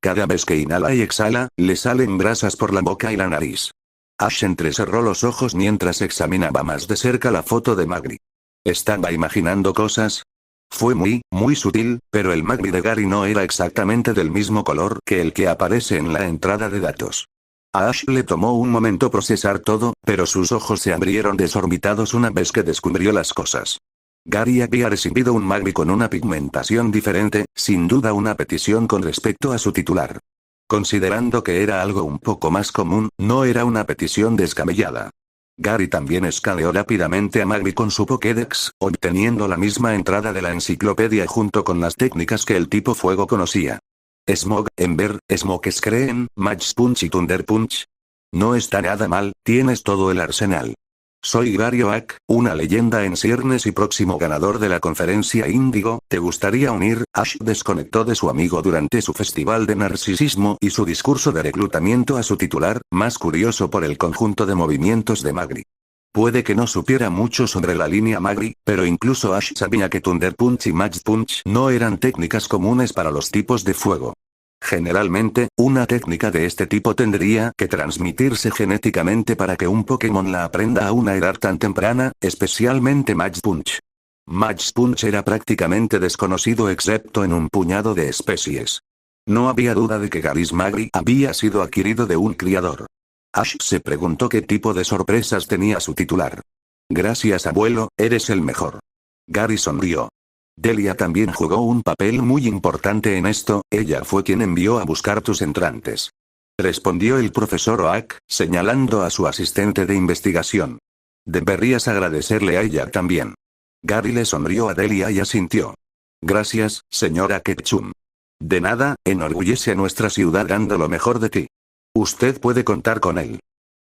Cada vez que inhala y exhala, le salen brasas por la boca y la nariz. Ash entrecerró los ojos mientras examinaba más de cerca la foto de Magri. ¿Estaba imaginando cosas? Fue muy sutil, pero el Magri de Gary no era exactamente del mismo color que el que aparece en la entrada de datos. A Ash le tomó un momento procesar todo, pero sus ojos se abrieron desorbitados una vez que descubrió las cosas. Gary había recibido un Magri con una pigmentación diferente, sin duda una petición con respecto a su titular. Considerando que era algo un poco más común, no era una petición descabellada. Gary también escaneó rápidamente a Magri con su Pokédex, obteniendo la misma entrada de la enciclopedia junto con las técnicas que el tipo fuego conocía. Smog, Ember, Smoke Screen, Match Punch y Thunder Punch. No está nada mal, tienes todo el arsenal. Soy Gary Oak, una leyenda en ciernes y próximo ganador de la conferencia Índigo. ¿Te gustaría unir? Ash desconectó de su amigo durante su festival de narcisismo y su discurso de reclutamiento a su titular, más curioso por el conjunto de movimientos de Magri. Puede que no supiera mucho sobre la línea Magri, pero incluso Ash sabía que Thunder Punch y Match Punch no eran técnicas comunes para los tipos de fuego. Generalmente, una técnica de este tipo tendría que transmitirse genéticamente para que un Pokémon la aprenda a una edad tan temprana, especialmente Match Punch. Match Punch era prácticamente desconocido excepto en un puñado de especies. No había duda de que Gary's Magri había sido adquirido de un criador. Ash se preguntó qué tipo de sorpresas tenía su titular. Gracias abuelo, eres el mejor. Gary sonrió. Delia también jugó un papel muy importante en esto, ella fue quien envió a buscar tus entrantes. Respondió el profesor Oak, señalando a su asistente de investigación. Deberías agradecerle a ella también. Gary le sonrió a Delia y asintió. Gracias, señora Ketchum. De nada, enorgullece a nuestra ciudad dando lo mejor de ti. Usted puede contar con él.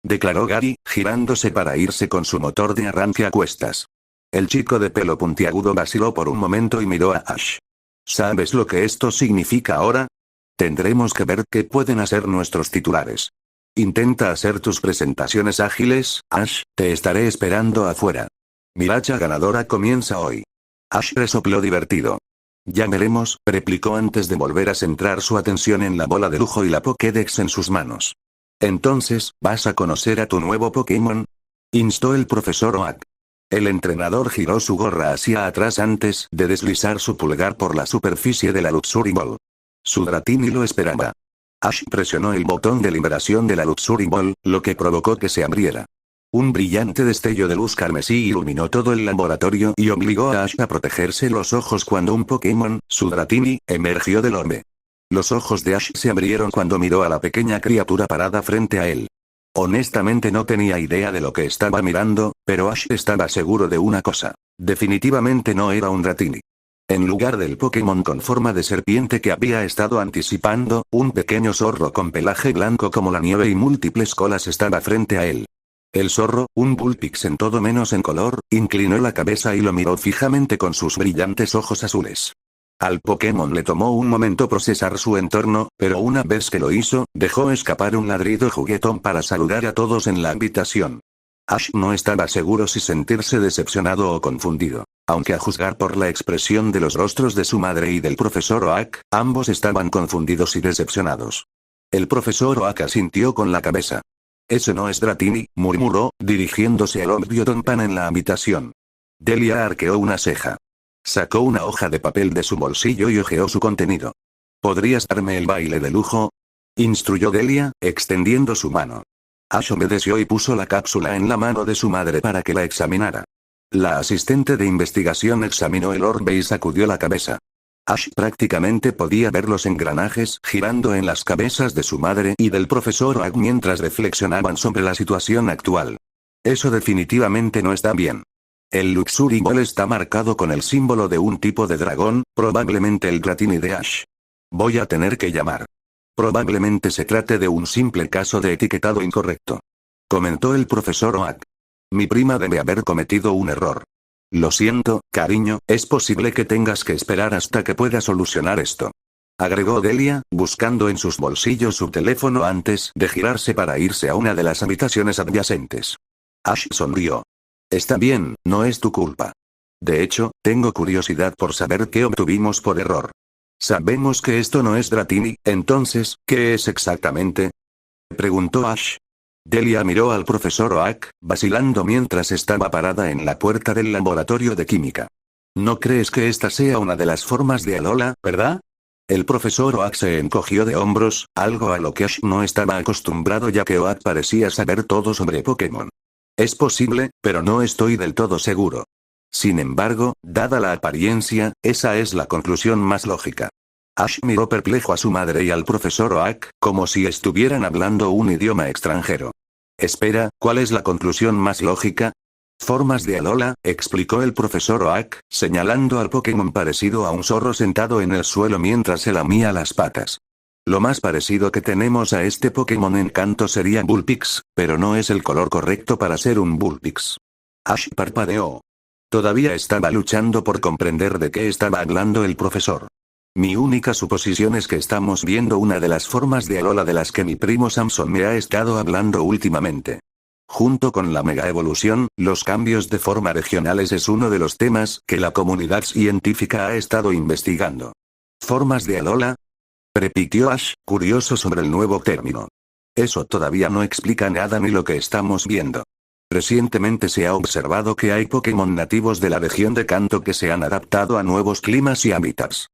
declaró Gary, girándose para irse con su motor de arranque a cuestas. El chico de pelo puntiagudo vaciló por un momento y miró a Ash. ¿Sabes lo que esto significa ahora? Tendremos que ver qué pueden hacer nuestros titulares. Intenta hacer tus presentaciones ágiles, Ash, te estaré esperando afuera. Mi racha ganadora comienza hoy. Ash resopló divertido. Ya veremos, replicó antes de volver a centrar su atención en la bola de lujo y la Pokédex en sus manos. Entonces, ¿vas a conocer a tu nuevo Pokémon? Instó el profesor Oak. El entrenador giró su gorra hacia atrás antes de deslizar su pulgar por la superficie de la Luxury Ball. Su Dratini lo esperaba. Ash presionó el botón de liberación de la Luxury Ball, lo que provocó que se abriera. Un brillante destello de luz carmesí iluminó todo el laboratorio y obligó a Ash a protegerse los ojos cuando un Pokémon, su Dratini, emergió del orbe. Los ojos de Ash se abrieron cuando miró a la pequeña criatura parada frente a él. Honestamente no tenía idea de lo que estaba mirando, pero Ash estaba seguro de una cosa. Definitivamente no era un Dratini. En lugar del Pokémon con forma de serpiente que había estado anticipando, un pequeño zorro con pelaje blanco como la nieve y múltiples colas estaba frente a él. El zorro, un Vulpix en todo menos en color, inclinó la cabeza y lo miró fijamente con sus brillantes ojos azules. Al Pokémon le tomó un momento procesar su entorno, pero una vez que lo hizo, dejó escapar un ladrido juguetón para saludar a todos en la habitación. Ash no estaba seguro si sentirse decepcionado o confundido. Aunque a juzgar por la expresión de los rostros de su madre y del profesor Oak, ambos estaban confundidos y decepcionados. El profesor Oak asintió con la cabeza. «Ese no es Dratini», murmuró, dirigiéndose al obvio Don Pan en la habitación. Delia arqueó una ceja. Sacó una hoja de papel de su bolsillo y hojeó su contenido. «¿Podrías darme el baile de lujo?», instruyó Delia, extendiendo su mano. Ash obedeció y puso la cápsula en la mano de su madre para que la examinara. La asistente de investigación examinó el orbe y sacudió la cabeza. Ash prácticamente podía ver los engranajes girando en las cabezas de su madre y del profesor Oak mientras reflexionaban sobre la situación actual. Eso definitivamente no está bien. El Luxury Ball está marcado con el símbolo de un tipo de dragón, probablemente el Dratini de Ash. Voy a tener que llamar. Probablemente se trate de un simple caso de etiquetado incorrecto. Comentó el profesor Oak. Mi prima debe haber cometido un error. Lo siento, cariño, es posible que tengas que esperar hasta que pueda solucionar esto. Agregó Delia, buscando en sus bolsillos su teléfono antes de girarse para irse a una de las habitaciones adyacentes. Ash sonrió. Está bien, no es tu culpa. De hecho, tengo curiosidad por saber qué obtuvimos por error. Sabemos que esto no es Dratini, entonces, ¿qué es exactamente?, preguntó Ash. Delia miró al profesor Oak, vacilando mientras estaba parada en la puerta del laboratorio de química. ¿No crees que esta sea una de las formas de Alola, verdad? El profesor Oak se encogió de hombros, algo a lo que Ash no estaba acostumbrado ya que Oak parecía saber todo sobre Pokémon. Es posible, pero no estoy del todo seguro. Sin embargo, dada la apariencia, esa es la conclusión más lógica. Ash miró perplejo a su madre y al profesor Oak, como si estuvieran hablando un idioma extranjero. Espera, ¿cuál es la conclusión más lógica? Formas de Alola, explicó el profesor Oak, señalando al Pokémon parecido a un zorro sentado en el suelo mientras se lamía las patas. Lo más parecido que tenemos a este Pokémon en canto sería Vulpix, pero no es el color correcto para ser un Vulpix. Ash parpadeó. Todavía estaba luchando por comprender de qué estaba hablando el profesor. Mi única suposición es que estamos viendo una de las formas de Alola de las que mi primo Samson me ha estado hablando últimamente. Junto con la mega evolución, los cambios de forma regionales es uno de los temas que la comunidad científica ha estado investigando. ¿Formas de Alola?, repitió Ash, curioso sobre el nuevo término. Eso todavía no explica nada ni lo que estamos viendo. Recientemente se ha observado que hay Pokémon nativos de la región de Kanto que se han adaptado a nuevos climas y hábitats.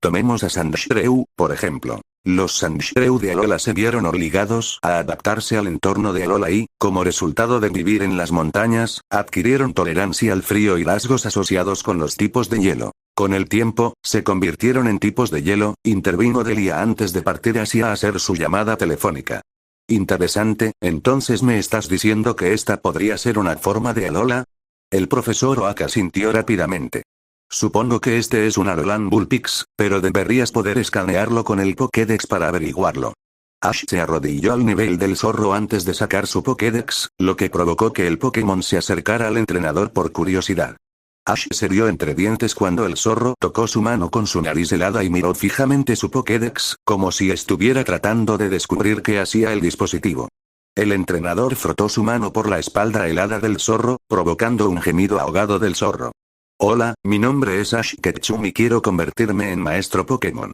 Tomemos a Sandshrew, por ejemplo. Los Sandshrew de Alola se vieron obligados a adaptarse al entorno de Alola y, como resultado de vivir en las montañas, adquirieron tolerancia al frío y rasgos asociados con los tipos de hielo. Con el tiempo, se convirtieron en tipos de hielo, intervino Delia antes de partir hacia hacer su llamada telefónica. Interesante, entonces me estás diciendo que esta podría ser una forma de Alola. El profesor Oak asintió rápidamente. Supongo que este es un Alolan Vulpix, pero deberías poder escanearlo con el Pokédex para averiguarlo. Ash se arrodilló al nivel del zorro antes de sacar su Pokédex, lo que provocó que el Pokémon se acercara al entrenador por curiosidad. Ash se rió entre dientes cuando el zorro tocó su mano con su nariz helada y miró fijamente su Pokédex, como si estuviera tratando de descubrir qué hacía el dispositivo. El entrenador frotó su mano por la espalda helada del zorro, provocando un gemido ahogado del zorro. Hola, mi nombre es Ash Ketchum y quiero convertirme en maestro Pokémon.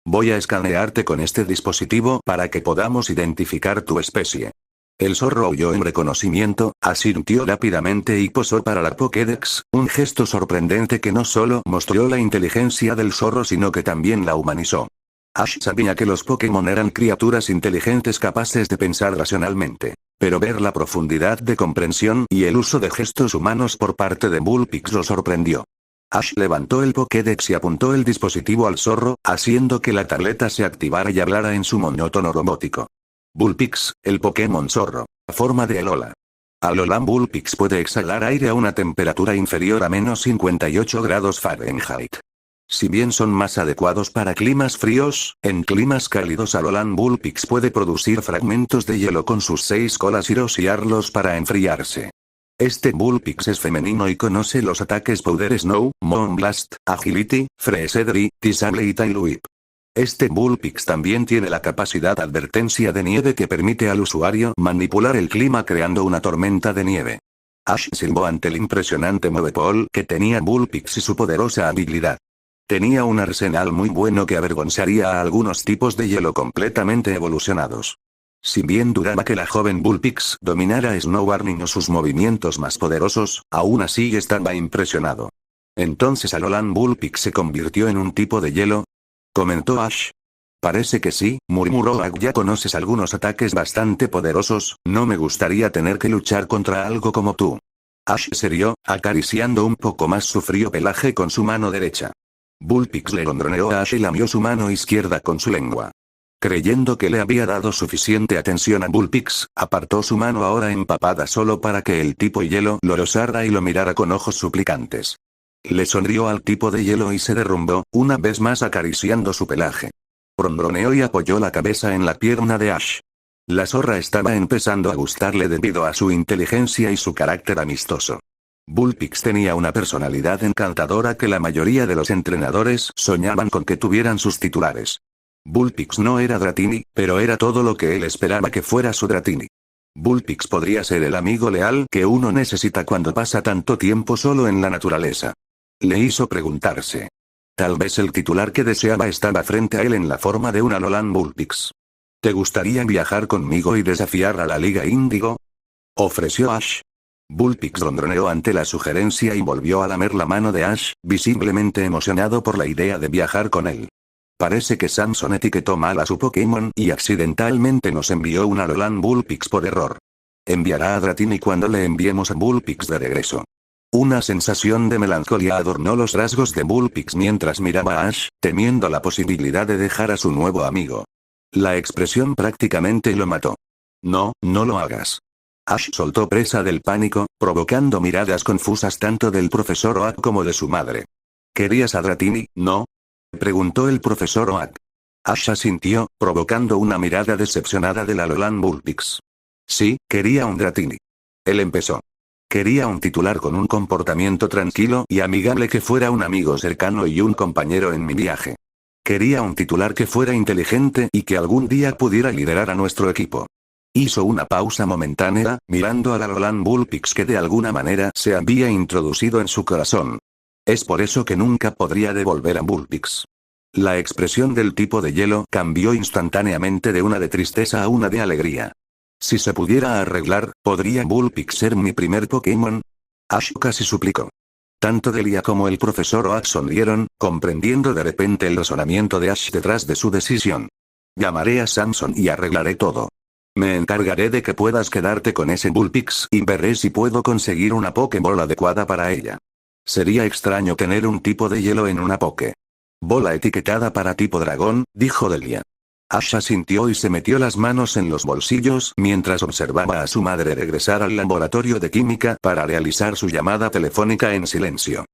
Voy a escanearte con este dispositivo para que podamos identificar tu especie. El zorro oyó en reconocimiento, asintió rápidamente y posó para la Pokédex, un gesto sorprendente que no solo mostró la inteligencia del zorro sino que también la humanizó. Ash sabía que los Pokémon eran criaturas inteligentes capaces de pensar racionalmente, pero ver la profundidad de comprensión y el uso de gestos humanos por parte de Bullpix lo sorprendió. Ash levantó el Pokédex y apuntó el dispositivo al zorro, haciendo que la tableta se activara y hablara en su monótono robótico. Bullpix, el Pokémon zorro. Forma de Alola. Alolan Bullpix puede exhalar aire a una temperatura inferior a -58 grados Fahrenheit. Si bien son más adecuados para climas fríos, en climas cálidos Alolan Bullpix puede producir fragmentos de hielo con sus 6 colas y rociarlos para enfriarse. Este Bullpix es femenino y conoce los ataques Powder Snow, Moonblast, Agility, Freeze, Tisable y Tail Whip. Este Bullpix también tiene la capacidad advertencia de nieve que permite al usuario manipular el clima creando una tormenta de nieve. Ash silbó ante el impresionante Movepol que tenía Bullpix y su poderosa habilidad. Tenía un arsenal muy bueno que avergonzaría a algunos tipos de hielo completamente evolucionados. Si bien dudaba que la joven Bullpix dominara Snow Burning o sus movimientos más poderosos, aún así estaba impresionado. ¿Entonces Alolan Bullpix se convirtió en un tipo de hielo?, comentó Ash. Parece que sí, murmuró Ash. Ya conoces algunos ataques bastante poderosos, no me gustaría tener que luchar contra algo como tú. Ash se rió, acariciando un poco más su frío pelaje con su mano derecha. Bullpix le ronroneó a Ash y lamió su mano izquierda con su lengua. Creyendo que le había dado suficiente atención a Bullpix, apartó su mano ahora empapada solo para que el tipo hielo lo rozara y lo mirara con ojos suplicantes. Le sonrió al tipo de hielo y se derrumbó, una vez más acariciando su pelaje. Ronroneó y apoyó la cabeza en la pierna de Ash. La zorra estaba empezando a gustarle debido a su inteligencia y su carácter amistoso. Bullpix tenía una personalidad encantadora que la mayoría de los entrenadores soñaban con que tuvieran sus titulares. Bullpix no era Dratini, pero era todo lo que él esperaba que fuera su Dratini. Bullpix podría ser el amigo leal que uno necesita cuando pasa tanto tiempo solo en la naturaleza. Le hizo preguntarse. Tal vez el titular que deseaba estaba frente a él en la forma de un Alolan Bullpix. ¿Te gustaría viajar conmigo y desafiar a la Liga Índigo?, ofreció Ash. Bullpix ronroneó ante la sugerencia y volvió a lamer la mano de Ash, visiblemente emocionado por la idea de viajar con él. Parece que Samson etiquetó mal a su Pokémon y accidentalmente nos envió un Alolan Bullpix por error. Enviará a Dratini cuando le enviemos a Bullpix de regreso. Una sensación de melancolía adornó los rasgos de Bullpix mientras miraba a Ash, temiendo la posibilidad de dejar a su nuevo amigo. La expresión prácticamente lo mató. No, no lo hagas. Ash soltó presa del pánico, provocando miradas confusas tanto del profesor Oak como de su madre. ¿Querías a Dratini, no?, preguntó el profesor Oak. Ash asintió, provocando una mirada decepcionada del Alolan Bullpix. Sí, quería un Dratini. Él empezó. Quería un titular con un comportamiento tranquilo y amigable que fuera un amigo cercano y un compañero en mi viaje. Quería un titular que fuera inteligente y que algún día pudiera liderar a nuestro equipo. Hizo una pausa momentánea, mirando al Alolan Bullpix que de alguna manera se había introducido en su corazón. Es por eso que nunca podría devolver a Bullpix. La expresión del tipo de hielo cambió instantáneamente de una de tristeza a una de alegría. Si se pudiera arreglar, ¿podría Bullpix ser mi primer Pokémon?, Ash casi suplicó. Tanto Delia como el profesor Oak sonrieron, comprendiendo de repente el razonamiento de Ash detrás de su decisión. Llamaré a Samson y arreglaré todo. Me encargaré de que puedas quedarte con ese Bullpix y veré si puedo conseguir una Pokéball adecuada para ella. Sería extraño tener un tipo de hielo en una Pokébola etiquetada para tipo dragón, dijo Delia. Ash asintió y se metió las manos en los bolsillos mientras observaba a su madre regresar al laboratorio de química para realizar su llamada telefónica en silencio.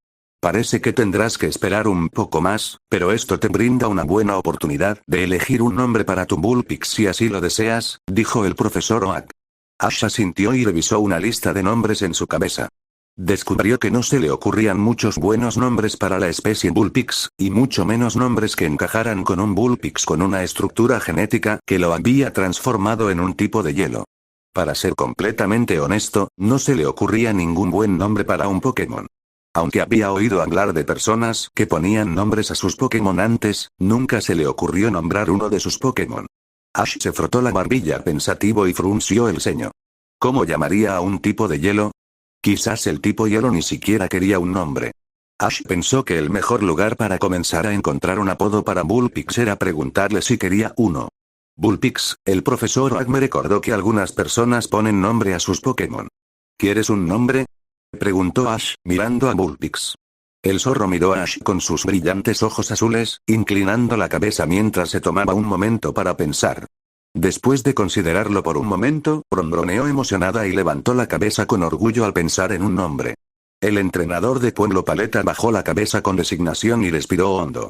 Parece que tendrás que esperar un poco más, pero esto te brinda una buena oportunidad de elegir un nombre para tu Bullpix si así lo deseas, dijo el profesor Oak. Ash asintió y revisó una lista de nombres en su cabeza. Descubrió que no se le ocurrían muchos buenos nombres para la especie Bullpix, y mucho menos nombres que encajaran con un Bullpix con una estructura genética que lo había transformado en un tipo de hielo. Para ser completamente honesto, no se le ocurría ningún buen nombre para un Pokémon. Aunque había oído hablar de personas que ponían nombres a sus Pokémon antes, nunca se le ocurrió nombrar uno de sus Pokémon. Ash se frotó la barbilla pensativo y frunció el ceño. ¿Cómo llamaría a un tipo de hielo? Quizás el tipo hielo ni siquiera quería un nombre. Ash pensó que el mejor lugar para comenzar a encontrar un apodo para Bullpix era preguntarle si quería uno. Bullpix, el profesor Oak me recordó que algunas personas ponen nombre a sus Pokémon. ¿Quieres un nombre?, preguntó Ash, mirando a Bullpix. El zorro miró a Ash con sus brillantes ojos azules, inclinando la cabeza mientras se tomaba un momento para pensar. Después de considerarlo por un momento, ronroneó emocionada y levantó la cabeza con orgullo al pensar en un nombre. El entrenador de Pueblo Paleta bajó la cabeza con resignación y respiró hondo.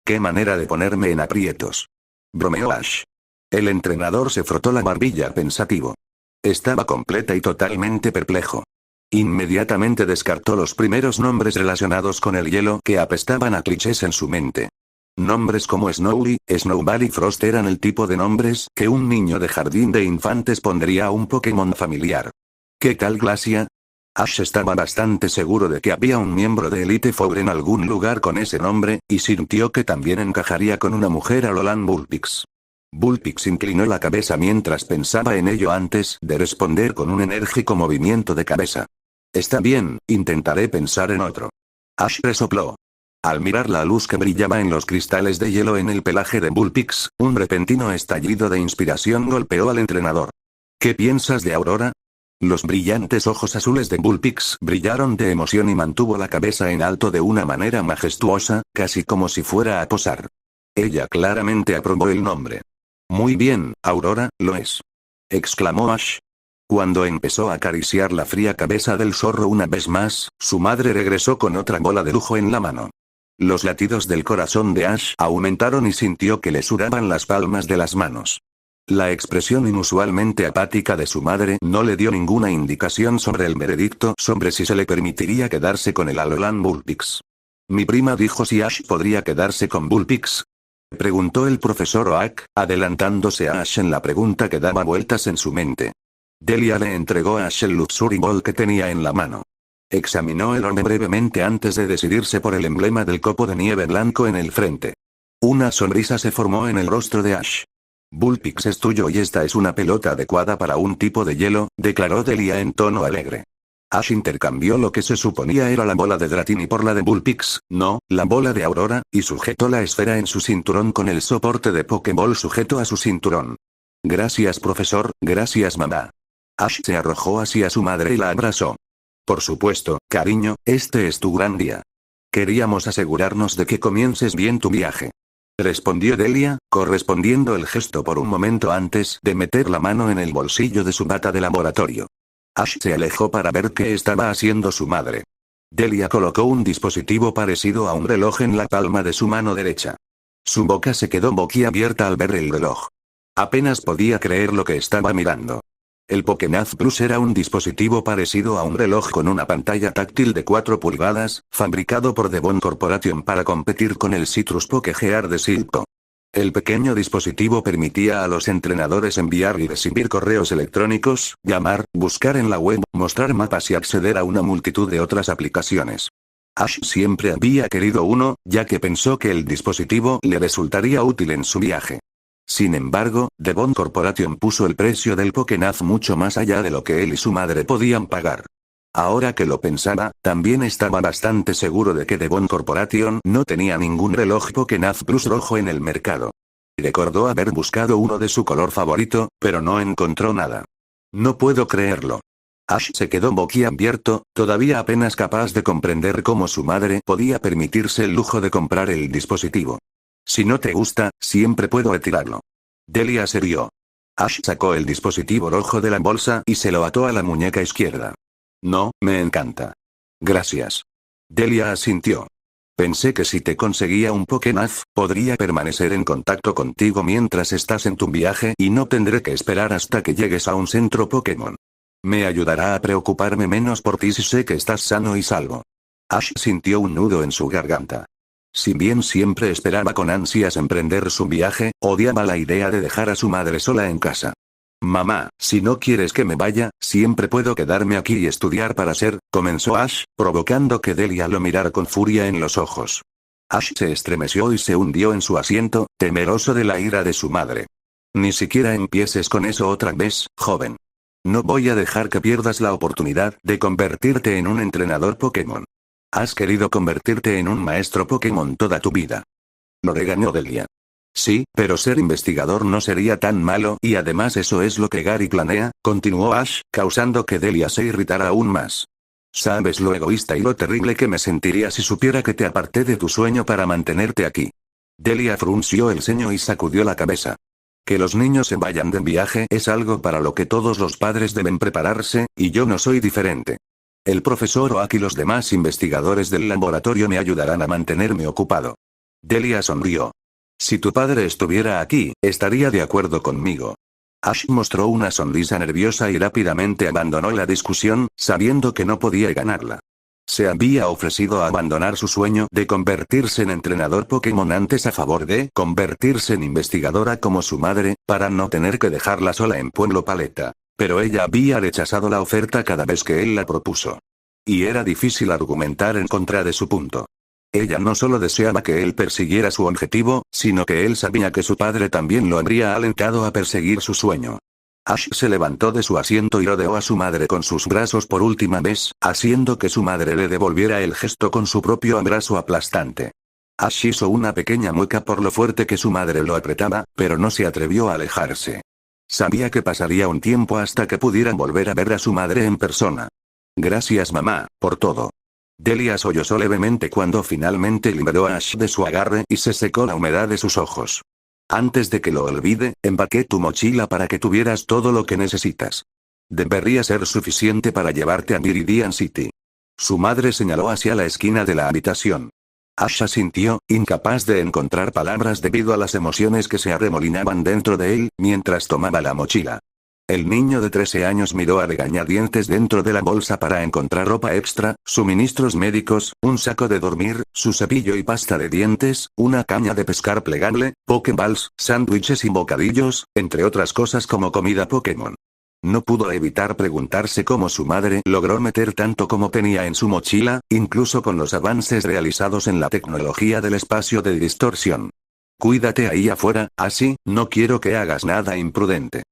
«¡Qué manera de ponerme en aprietos!», bromeó Ash. El entrenador se frotó la barbilla pensativo. Estaba completa y totalmente perplejo. Inmediatamente descartó los primeros nombres relacionados con el hielo que apestaban a clichés en su mente. Nombres como Snowy, Snowball y Frost eran el tipo de nombres que un niño de jardín de infantes pondría a un Pokémon familiar. ¿Qué tal Glacia? Ash estaba bastante seguro de que había un miembro de Elite Four en algún lugar con ese nombre, y sintió que también encajaría con una mujer Alolan Bullpix. Bullpix inclinó la cabeza mientras pensaba en ello antes de responder con un enérgico movimiento de cabeza. Está bien, intentaré pensar en otro. Ash resopló. Al mirar la luz que brillaba en los cristales de hielo en el pelaje de Bullpix, un repentino estallido de inspiración golpeó al entrenador. ¿Qué piensas de Aurora? Los brillantes ojos azules de Bullpix brillaron de emoción y mantuvo la cabeza en alto de una manera majestuosa, casi como si fuera a posar. Ella claramente aprobó el nombre. Muy bien, Aurora, lo es. Exclamó Ash. Cuando empezó a acariciar la fría cabeza del zorro una vez más, su madre regresó con otra bola de lujo en la mano. Los latidos del corazón de Ash aumentaron y sintió que le sudaban las palmas de las manos. La expresión inusualmente apática de su madre no le dio ninguna indicación sobre el veredicto sobre si se le permitiría quedarse con el Alolan Bullpix. Mi prima dijo si Ash podría quedarse con Bullpix. Preguntó el profesor Oak, adelantándose a Ash en la pregunta que daba vueltas en su mente. Delia le entregó a Ash el Luxury Ball que tenía en la mano. Examinó el orbe brevemente antes de decidirse por el emblema del copo de nieve blanco en el frente. Una sonrisa se formó en el rostro de Ash. Bullpix es tuyo y esta es una pelota adecuada para un tipo de hielo, declaró Delia en tono alegre. Ash intercambió lo que se suponía era la bola de Dratini por la de Bullpix, no, la bola de Aurora, y sujetó la esfera en su cinturón con el soporte de Pokéball sujeto a su cinturón. Gracias profesor, gracias mamá. Ash se arrojó hacia su madre y la abrazó. Por supuesto, cariño, este es tu gran día. Queríamos asegurarnos de que comiences bien tu viaje. Respondió Delia, correspondiendo el gesto por un momento antes de meter la mano en el bolsillo de su bata de laboratorio. Ash se alejó para ver qué estaba haciendo su madre. Delia colocó un dispositivo parecido a un reloj en la palma de su mano derecha. Su boca se quedó boquiabierta al ver el reloj. Apenas podía creer lo que estaba mirando. El Pokénav Plus era un dispositivo parecido a un reloj con una pantalla táctil de 4 pulgadas, fabricado por Devon Corporation para competir con el Citrus Pokégear de Silco. El pequeño dispositivo permitía a los entrenadores enviar y recibir correos electrónicos, llamar, buscar en la web, mostrar mapas y acceder a una multitud de otras aplicaciones. Ash siempre había querido uno, ya que pensó que el dispositivo le resultaría útil en su viaje. Sin embargo, Devon Corporation puso el precio del Pokénav mucho más allá de lo que él y su madre podían pagar. Ahora que lo pensaba, también estaba bastante seguro de que Devon Corporation no tenía ningún reloj Pokénav Plus rojo en el mercado. Recordó haber buscado uno de su color favorito, pero no encontró nada. No puedo creerlo. Ash se quedó boquiabierto, todavía apenas capaz de comprender cómo su madre podía permitirse el lujo de comprar el dispositivo. Si no te gusta, siempre puedo retirarlo. Delia se rió. Ash sacó el dispositivo rojo de la bolsa y se lo ató a la muñeca izquierda. No, me encanta. Gracias. Delia asintió. Pensé que si te conseguía un Pokénaz, podría permanecer en contacto contigo mientras estás en tu viaje y no tendré que esperar hasta que llegues a un centro Pokémon. Me ayudará a preocuparme menos por ti si sé que estás sano y salvo. Ash sintió un nudo en su garganta. Si bien siempre esperaba con ansias emprender su viaje, odiaba la idea de dejar a su madre sola en casa. Mamá, si no quieres que me vaya, siempre puedo quedarme aquí y estudiar para ser, comenzó Ash, provocando que Delia lo mirara con furia en los ojos. Ash se estremeció y se hundió en su asiento, temeroso de la ira de su madre. Ni siquiera empieces con eso otra vez, joven. No voy a dejar que pierdas la oportunidad de convertirte en un entrenador Pokémon. Has querido convertirte en un maestro Pokémon toda tu vida. Lo regañó Delia. Sí, pero ser investigador no sería tan malo y además eso es lo que Gary planea, continuó Ash, causando que Delia se irritara aún más. ¿Sabes lo egoísta y lo terrible que me sentiría si supiera que te aparté de tu sueño para mantenerte aquí? Delia frunció el ceño y sacudió la cabeza. Que los niños se vayan de viaje es algo para lo que todos los padres deben prepararse, y yo no soy diferente. El profesor Oak y los demás investigadores del laboratorio me ayudarán a mantenerme ocupado. Delia sonrió. Si tu padre estuviera aquí, estaría de acuerdo conmigo. Ash mostró una sonrisa nerviosa y rápidamente abandonó la discusión, sabiendo que no podía ganarla. Se había ofrecido a abandonar su sueño de convertirse en entrenador Pokémon antes a favor de convertirse en investigadora como su madre, para no tener que dejarla sola en Pueblo Paleta. Pero ella había rechazado la oferta cada vez que él la propuso. Y era difícil argumentar en contra de su punto. Ella no solo deseaba que él persiguiera su objetivo, sino que él sabía que su padre también lo habría alentado a perseguir su sueño. Ash se levantó de su asiento y rodeó a su madre con sus brazos por última vez, haciendo que su madre le devolviera el gesto con su propio abrazo aplastante. Ash hizo una pequeña mueca por lo fuerte que su madre lo apretaba, pero no se atrevió a alejarse. Sabía que pasaría un tiempo hasta que pudieran volver a ver a su madre en persona. Gracias mamá, por todo. Delia sollozó levemente cuando finalmente liberó a Ash de su agarre y se secó la humedad de sus ojos. Antes de que lo olvide, empaqué tu mochila para que tuvieras todo lo que necesitas. Debería ser suficiente para llevarte a Meridian City. Su madre señaló hacia la esquina de la habitación. Ash asintió, incapaz de encontrar palabras debido a las emociones que se arremolinaban dentro de él, mientras tomaba la mochila. El niño de 13 años miró a regañadientes dentro de la bolsa para encontrar ropa extra, suministros médicos, un saco de dormir, su cepillo y pasta de dientes, una caña de pescar plegable, Pokéballs, sándwiches y bocadillos, entre otras cosas como comida Pokémon. No pudo evitar preguntarse cómo su madre logró meter tanto como tenía en su mochila, incluso con los avances realizados en la tecnología del espacio de distorsión. Cuídate ahí afuera, así, no quiero que hagas nada imprudente.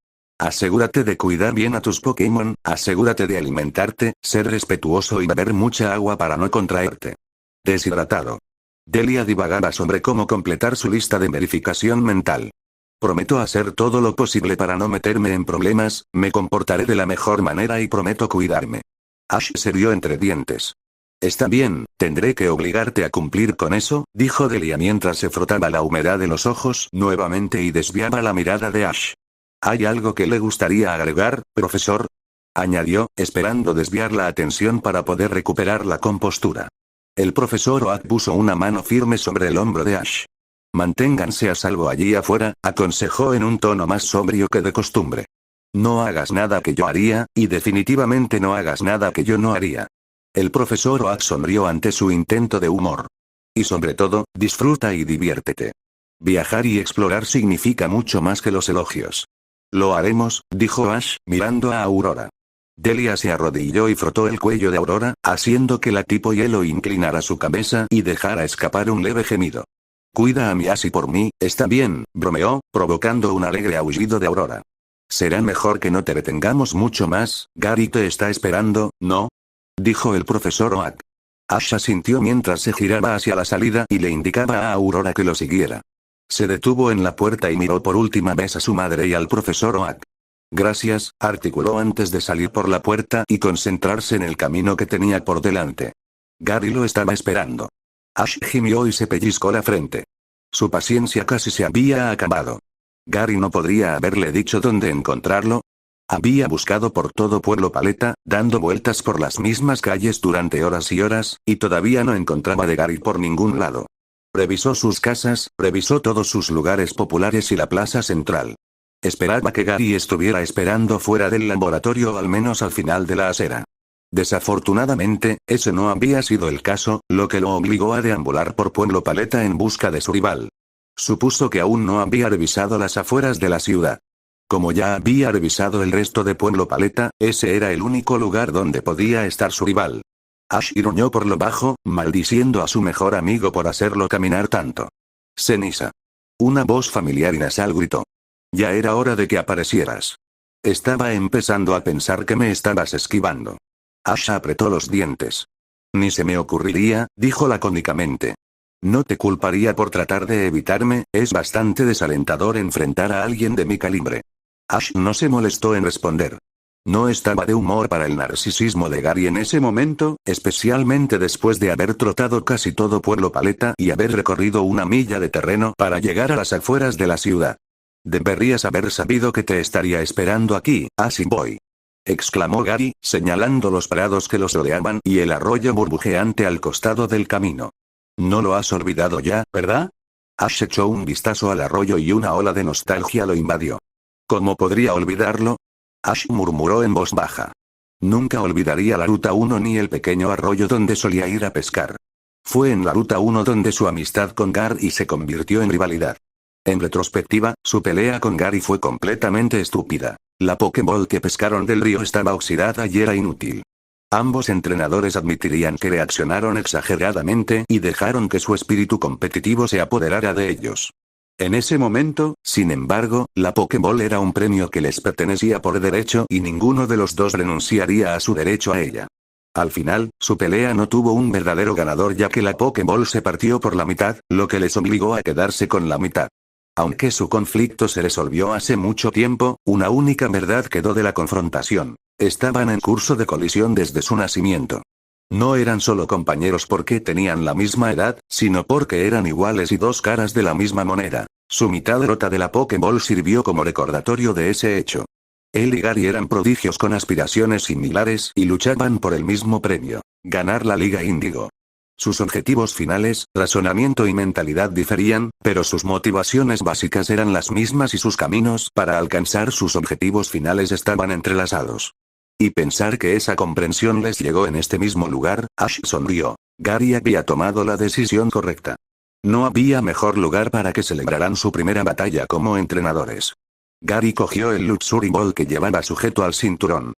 Asegúrate de cuidar bien a tus Pokémon, asegúrate de alimentarte, ser respetuoso y beber mucha agua para no contraerte. Deshidratado. Delia divagaba sobre cómo completar su lista de verificación mental. Prometo hacer todo lo posible para no meterme en problemas, me comportaré de la mejor manera y prometo cuidarme. Ash se rió entre dientes. Está bien, tendré que obligarte a cumplir con eso, dijo Delia mientras se frotaba la humedad de los ojos nuevamente y desviaba la mirada de Ash. ¿Hay algo que le gustaría agregar, profesor? Añadió, esperando desviar la atención para poder recuperar la compostura. El profesor Oak puso una mano firme sobre el hombro de Ash. Manténganse a salvo allí afuera, aconsejó en un tono más sobrio que de costumbre. No hagas nada que yo haría, y definitivamente no hagas nada que yo no haría. El profesor Oak sonrió ante su intento de humor. Y sobre todo, disfruta y diviértete. Viajar y explorar significa mucho más que los elogios. Lo haremos, dijo Ash, mirando a Aurora. Delia se arrodilló y frotó el cuello de Aurora, haciendo que la tipo hielo inclinara su cabeza y dejara escapar un leve gemido. Cuida a mi Ash y por mí, está bien, bromeó, provocando un alegre aullido de Aurora. Será mejor que no te retengamos mucho más, Gary te está esperando, ¿no? Dijo el profesor Oak. Ash asintió mientras se giraba hacia la salida y le indicaba a Aurora que lo siguiera. Se detuvo en la puerta y miró por última vez a su madre y al profesor Oak. Gracias, articuló antes de salir por la puerta y concentrarse en el camino que tenía por delante. Gary lo estaba esperando. Ash gimió y se pellizcó la frente. Su paciencia casi se había acabado. Gary no podría haberle dicho dónde encontrarlo. Había buscado por todo Pueblo Paleta, dando vueltas por las mismas calles durante horas y horas, y todavía no encontraba de Gary por ningún lado. Revisó sus casas, revisó todos sus lugares populares y la plaza central. Esperaba que Gary estuviera esperando fuera del laboratorio o al menos al final de la acera. Desafortunadamente, ese no había sido el caso, lo que lo obligó a deambular por Pueblo Paleta en busca de su rival. Supuso que aún no había revisado las afueras de la ciudad. Como ya había revisado el resto de Pueblo Paleta, ese era el único lugar donde podía estar su rival. Ash gruñó por lo bajo, maldiciendo a su mejor amigo por hacerlo caminar tanto. Ceniza. Una voz familiar y nasal gritó. Ya era hora de que aparecieras. Estaba empezando a pensar que me estabas esquivando. Ash apretó los dientes. Ni se me ocurriría, dijo lacónicamente. No te culparía por tratar de evitarme, es bastante desalentador enfrentar a alguien de mi calibre. Ash no se molestó en responder. No estaba de humor para el narcisismo de Gary en ese momento, especialmente después de haber trotado casi todo Pueblo Paleta y haber recorrido una milla de terreno para llegar a las afueras de la ciudad. Deberías haber sabido que te estaría esperando aquí, así voy. Exclamó Gary, señalando los prados que los rodeaban y el arroyo burbujeante al costado del camino. No lo has olvidado ya, ¿verdad? Ash echó un vistazo al arroyo y una ola de nostalgia lo invadió. ¿Cómo podría olvidarlo? Ash murmuró en voz baja. Nunca olvidaría la Ruta 1 ni el pequeño arroyo donde solía ir a pescar. Fue en la Ruta 1 donde su amistad con Gary se convirtió en rivalidad. En retrospectiva, su pelea con Gary fue completamente estúpida. La Pokéball que pescaron del río estaba oxidada y era inútil. Ambos entrenadores admitirían que reaccionaron exageradamente y dejaron que su espíritu competitivo se apoderara de ellos. En ese momento, sin embargo, la Pokéball era un premio que les pertenecía por derecho y ninguno de los dos renunciaría a su derecho a ella. Al final, su pelea no tuvo un verdadero ganador ya que la Pokéball se partió por la mitad, lo que les obligó a quedarse con la mitad. Aunque su conflicto se resolvió hace mucho tiempo, una única verdad quedó de la confrontación. Estaban en curso de colisión desde su nacimiento. No eran solo compañeros porque tenían la misma edad, sino porque eran iguales y dos caras de la misma moneda. Su mitad rota de la Pokéball sirvió como recordatorio de ese hecho. Él y Gary eran prodigios con aspiraciones similares y luchaban por el mismo premio: ganar la Liga Índigo. Sus objetivos finales, razonamiento y mentalidad diferían, pero sus motivaciones básicas eran las mismas y sus caminos para alcanzar sus objetivos finales estaban entrelazados. Y pensar que esa comprensión les llegó en este mismo lugar, Ash sonrió. Gary había tomado la decisión correcta. No había mejor lugar para que celebraran su primera batalla como entrenadores. Gary cogió el Luxury Ball que llevaba sujeto al cinturón.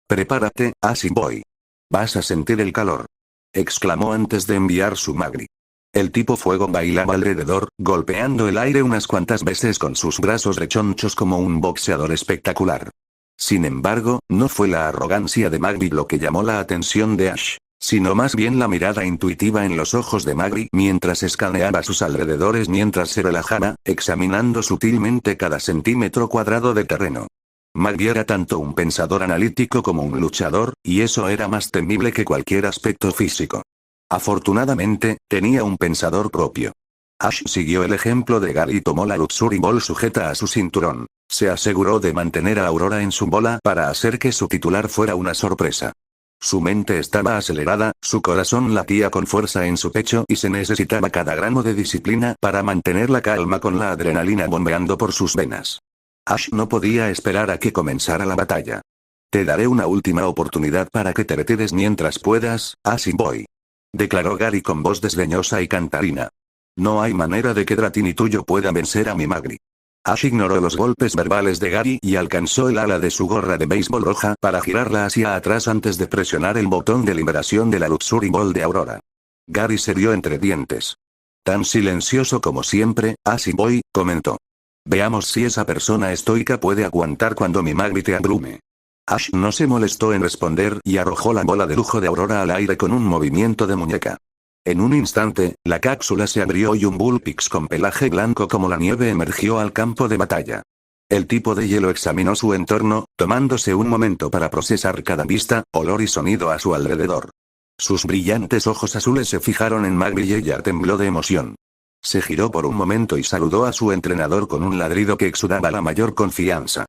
Prepárate, así voy. Vas a sentir el calor. Exclamó antes de enviar su Magri. El tipo fuego bailaba alrededor, golpeando el aire unas cuantas veces con sus brazos rechonchos como un boxeador espectacular. Sin embargo, no fue la arrogancia de Magri lo que llamó la atención de Ash, sino más bien la mirada intuitiva en los ojos de Magri mientras escaneaba sus alrededores mientras se relajaba, examinando sutilmente cada centímetro cuadrado de terreno. Magri era tanto un pensador analítico como un luchador, y eso era más temible que cualquier aspecto físico. Afortunadamente, tenía un pensador propio. Ash siguió el ejemplo de Gary y tomó la Luxury Ball sujeta a su cinturón. Se aseguró de mantener a Aurora en su bola para hacer que su titular fuera una sorpresa. Su mente estaba acelerada, su corazón latía con fuerza en su pecho y se necesitaba cada gramo de disciplina para mantener la calma con la adrenalina bombeando por sus venas. Ash no podía esperar a que comenzara la batalla. Te daré una última oportunidad para que te retires mientras puedas, así voy. Declaró Gary con voz desdeñosa y cantarina. No hay manera de que Dratini tuyo pueda vencer a mi Magri. Ash ignoró los golpes verbales de Gary y alcanzó el ala de su gorra de béisbol roja para girarla hacia atrás antes de presionar el botón de liberación de la Luxury Ball de Aurora. Gary se rió entre dientes. Tan silencioso como siempre, así voy, comentó. Veamos si esa persona estoica puede aguantar cuando mi Magri te abrume. Ash no se molestó en responder y arrojó la bola de lujo de Aurora al aire con un movimiento de muñeca. En un instante, la cápsula se abrió y un Bullpix con pelaje blanco como la nieve emergió al campo de batalla. El tipo de hielo examinó su entorno, tomándose un momento para procesar cada vista, olor y sonido a su alrededor. Sus brillantes ojos azules se fijaron en Magri y ella tembló de emoción. Se giró por un momento y saludó a su entrenador con un ladrido que exudaba la mayor confianza.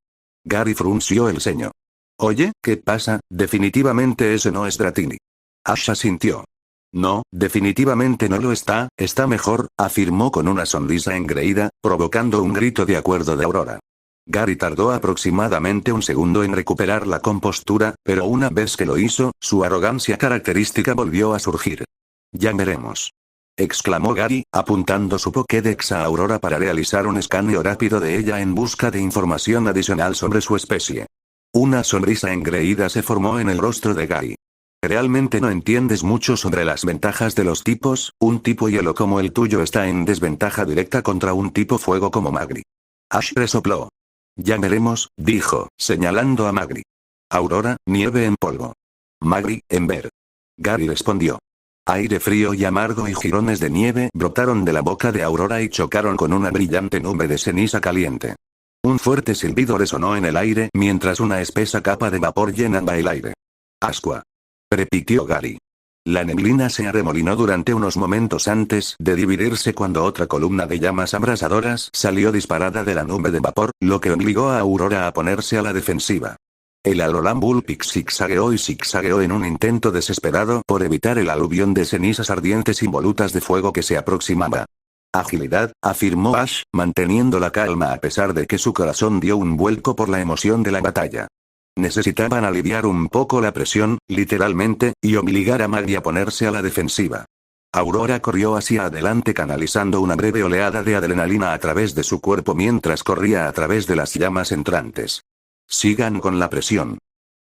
Gary frunció el ceño. Oye, ¿qué pasa? Definitivamente ese no es Dratini. Ash asintió. No, definitivamente no lo está, está mejor, afirmó con una sonrisa engreída, provocando un grito de acuerdo de Aurora. Gary tardó aproximadamente un segundo en recuperar la compostura, pero una vez que lo hizo, su arrogancia característica volvió a surgir. Ya veremos. Exclamó Gary, apuntando su Pokédex a Aurora para realizar un escaneo rápido de ella en busca de información adicional sobre su especie. Una sonrisa engreída se formó en el rostro de Gary. Realmente no entiendes mucho sobre las ventajas de los tipos, un tipo hielo como el tuyo está en desventaja directa contra un tipo fuego como Magri. Ash resopló. Ya veremos, dijo, señalando a Magri. Aurora, nieve en polvo. Magri, Ember. Gary respondió. Aire frío y amargo y jirones de nieve brotaron de la boca de Aurora y chocaron con una brillante nube de ceniza caliente. Un fuerte silbido resonó en el aire mientras una espesa capa de vapor llenaba el aire. Ascua. Repitió Gary. La neblina se arremolinó durante unos momentos antes de dividirse cuando otra columna de llamas abrasadoras salió disparada de la nube de vapor, lo que obligó a Aurora a ponerse a la defensiva. El Alolan Vulpix zigzagueó en un intento desesperado por evitar el aluvión de cenizas ardientes y volutas de fuego que se aproximaba. Agilidad, afirmó Ash, manteniendo la calma a pesar de que su corazón dio un vuelco por la emoción de la batalla. Necesitaban aliviar un poco la presión, literalmente, y obligar a Magri a ponerse a la defensiva. Aurora corrió hacia adelante canalizando una breve oleada de adrenalina a través de su cuerpo mientras corría a través de las llamas entrantes. Sigan con la presión.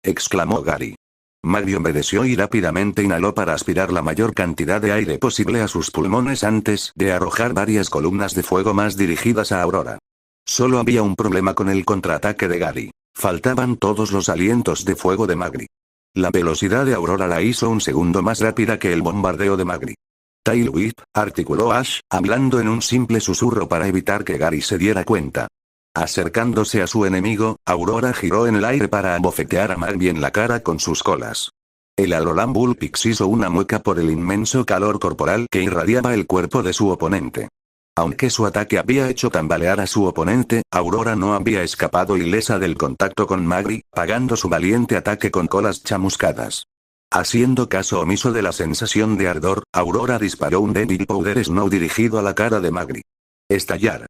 Exclamó Gary. Magri obedeció y rápidamente inhaló para aspirar la mayor cantidad de aire posible a sus pulmones antes de arrojar varias columnas de fuego más dirigidas a Aurora. Solo había un problema con el contraataque de Gary. Faltaban todos los alientos de fuego de Magri. La velocidad de Aurora la hizo un segundo más rápida que el bombardeo de Magri. Tail Whip, articuló Ash, hablando en un simple susurro para evitar que Gary se diera cuenta. Acercándose a su enemigo, Aurora giró en el aire para abofetear a Magri en la cara con sus colas. El Alolan Vulpix hizo una mueca por el inmenso calor corporal que irradiaba el cuerpo de su oponente. Aunque su ataque había hecho tambalear a su oponente, Aurora no había escapado ilesa del contacto con Magri, pagando su valiente ataque con colas chamuscadas. Haciendo caso omiso de la sensación de ardor, Aurora disparó un débil Powder Snow dirigido a la cara de Magri. ¡Estallar!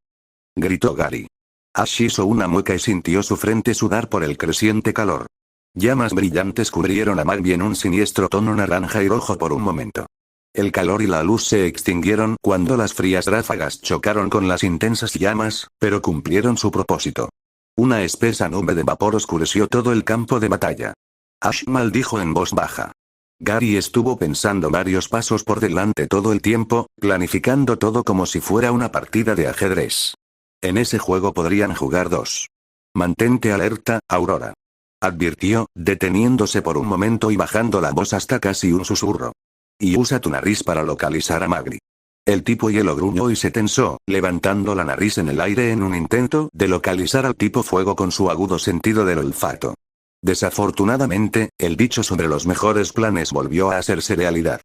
Gritó Gary. Ash hizo una mueca y sintió su frente sudar por el creciente calor. Llamas brillantes cubrieron a Magri en un siniestro tono naranja y rojo por un momento. El calor y la luz se extinguieron cuando las frías ráfagas chocaron con las intensas llamas, pero cumplieron su propósito. Una espesa nube de vapor oscureció todo el campo de batalla. Ash maldijo en voz baja. Gary estuvo pensando varios pasos por delante todo el tiempo, planificando todo como si fuera una partida de ajedrez. En ese juego podrían jugar dos. Mantente alerta, Aurora. Advirtió, deteniéndose por un momento y bajando la voz hasta casi un susurro. Y usa tu nariz para localizar a Magri. El tipo hielo gruñó y se tensó, levantando la nariz en el aire en un intento de localizar al tipo fuego con su agudo sentido del olfato. Desafortunadamente, el dicho sobre los mejores planes volvió a hacerse realidad.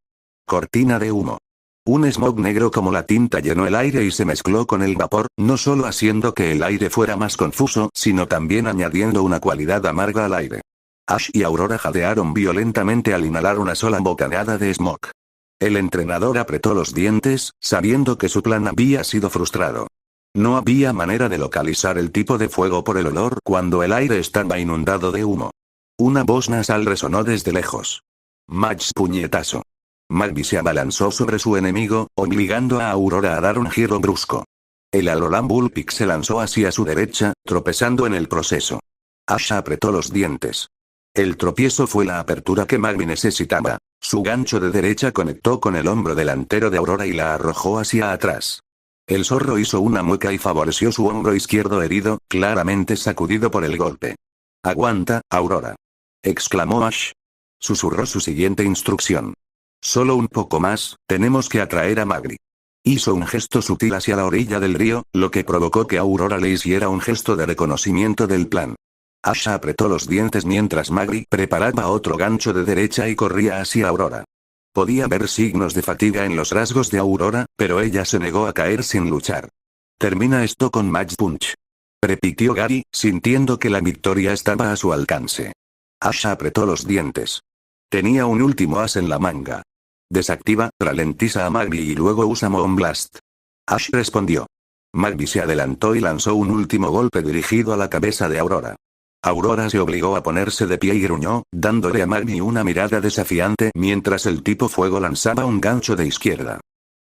Cortina de humo. Un smog negro como la tinta llenó el aire y se mezcló con el vapor, no solo haciendo que el aire fuera más confuso, sino también añadiendo una cualidad amarga al aire. Ash y Aurora jadearon violentamente al inhalar una sola bocanada de smog. El entrenador apretó los dientes, sabiendo que su plan había sido frustrado. No había manera de localizar el tipo de fuego por el olor cuando el aire estaba inundado de humo. Una voz nasal resonó desde lejos. Max puñetazo. Magri se abalanzó sobre su enemigo, obligando a Aurora a dar un giro brusco. El Alolan Vulpix se lanzó hacia su derecha, tropezando en el proceso. Ash apretó los dientes. El tropiezo fue la apertura que Magri necesitaba. Su gancho de derecha conectó con el hombro delantero de Aurora y la arrojó hacia atrás. El zorro hizo una mueca y favoreció su hombro izquierdo herido, claramente sacudido por el golpe. «Aguanta, Aurora», exclamó Ash. Susurró su siguiente instrucción. «Solo un poco más, tenemos que atraer a Magri». Hizo un gesto sutil hacia la orilla del río, lo que provocó que Aurora le hiciera un gesto de reconocimiento del plan. Ash apretó los dientes mientras Magri preparaba otro gancho de derecha y corría hacia Aurora. Podía ver signos de fatiga en los rasgos de Aurora, pero ella se negó a caer sin luchar. «Termina esto con Match Punch». repitió Gary, sintiendo que la victoria estaba a su alcance. Ash apretó los dientes. Tenía un último as en la manga. Desactiva, ralentiza a Magby y luego usa Moonblast. Ash respondió. Magby se adelantó y lanzó un último golpe dirigido a la cabeza de Aurora. Aurora se obligó a ponerse de pie y gruñó, dándole a Magby una mirada desafiante mientras el tipo fuego lanzaba un gancho de izquierda.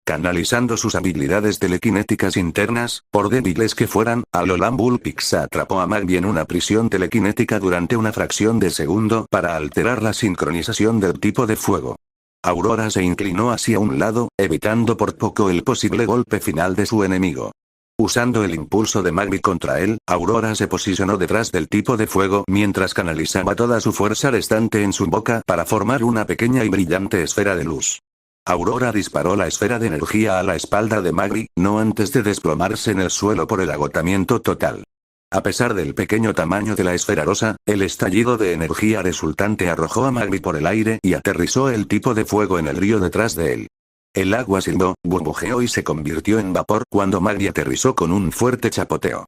Canalizando sus habilidades telequinéticas internas, por débiles que fueran, Alolan Vulpix atrapó a Magby en una prisión telequinética durante una fracción de segundo para alterar la sincronización del tipo de fuego. Aurora se inclinó hacia un lado, evitando por poco el posible golpe final de su enemigo. Usando el impulso de Magby contra él, Aurora se posicionó detrás del tipo de fuego mientras canalizaba toda su fuerza restante en su boca para formar una pequeña y brillante esfera de luz. Aurora disparó la esfera de energía a la espalda de Magby, no antes de desplomarse en el suelo por el agotamiento total. A pesar del pequeño tamaño de la esfera rosa, el estallido de energía resultante arrojó a Magby por el aire y aterrizó el tipo de fuego en el río detrás de él. El agua silbó, burbujeó y se convirtió en vapor cuando Magby aterrizó con un fuerte chapoteo.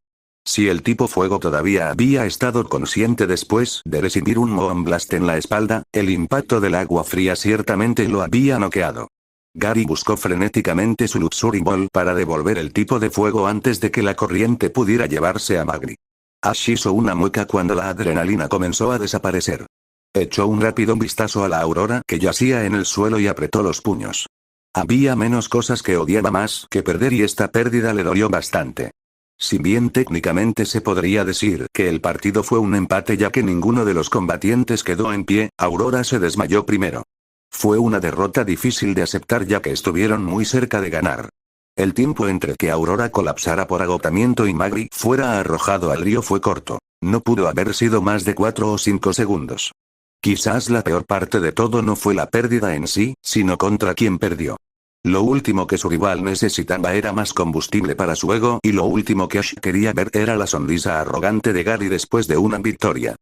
Si el tipo fuego todavía había estado consciente después de recibir un Moonblast en la espalda, el impacto del agua fría ciertamente lo había noqueado. Gary buscó frenéticamente su Luxury Ball para devolver el tipo de fuego antes de que la corriente pudiera llevarse a Magby. Ash hizo una mueca cuando la adrenalina comenzó a desaparecer. Echó un rápido vistazo a la Aurora que yacía en el suelo y apretó los puños. Había menos cosas que odiaba más que perder y esta pérdida le dolió bastante. Si bien técnicamente se podría decir que el partido fue un empate ya que ninguno de los combatientes quedó en pie, Aurora se desmayó primero. Fue una derrota difícil de aceptar ya que estuvieron muy cerca de ganar. El tiempo entre que Aurora colapsara por agotamiento y Magby fuera arrojado al río fue corto. No pudo haber sido más de 4 o 5 segundos. Quizás la peor parte de todo no fue la pérdida en sí, sino contra quien perdió. Lo último que su rival necesitaba era más combustible para su ego y lo último que Ash quería ver era la sonrisa arrogante de Gary después de una victoria.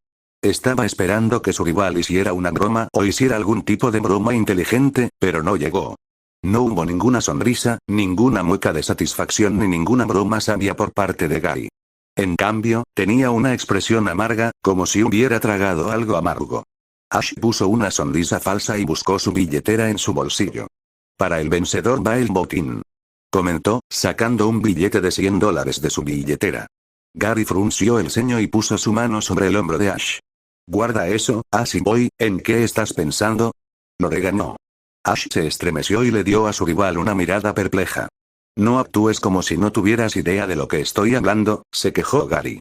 Estaba esperando que su rival hiciera una broma o hiciera algún tipo de broma inteligente, pero no llegó. No hubo ninguna sonrisa, ninguna mueca de satisfacción ni ninguna broma sabia por parte de Gary. En cambio, tenía una expresión amarga, como si hubiera tragado algo amargo. Ash puso una sonrisa falsa y buscó su billetera en su bolsillo. Para el vencedor va el botín. Comentó, sacando un billete de $100 de su billetera. Gary frunció el ceño y puso su mano sobre el hombro de Ash. Guarda eso, Ash Boy, ¿en qué estás pensando? Lo regañó. Ash se estremeció y le dio a su rival una mirada perpleja. No actúes como si no tuvieras idea de lo que estoy hablando, se quejó Gary.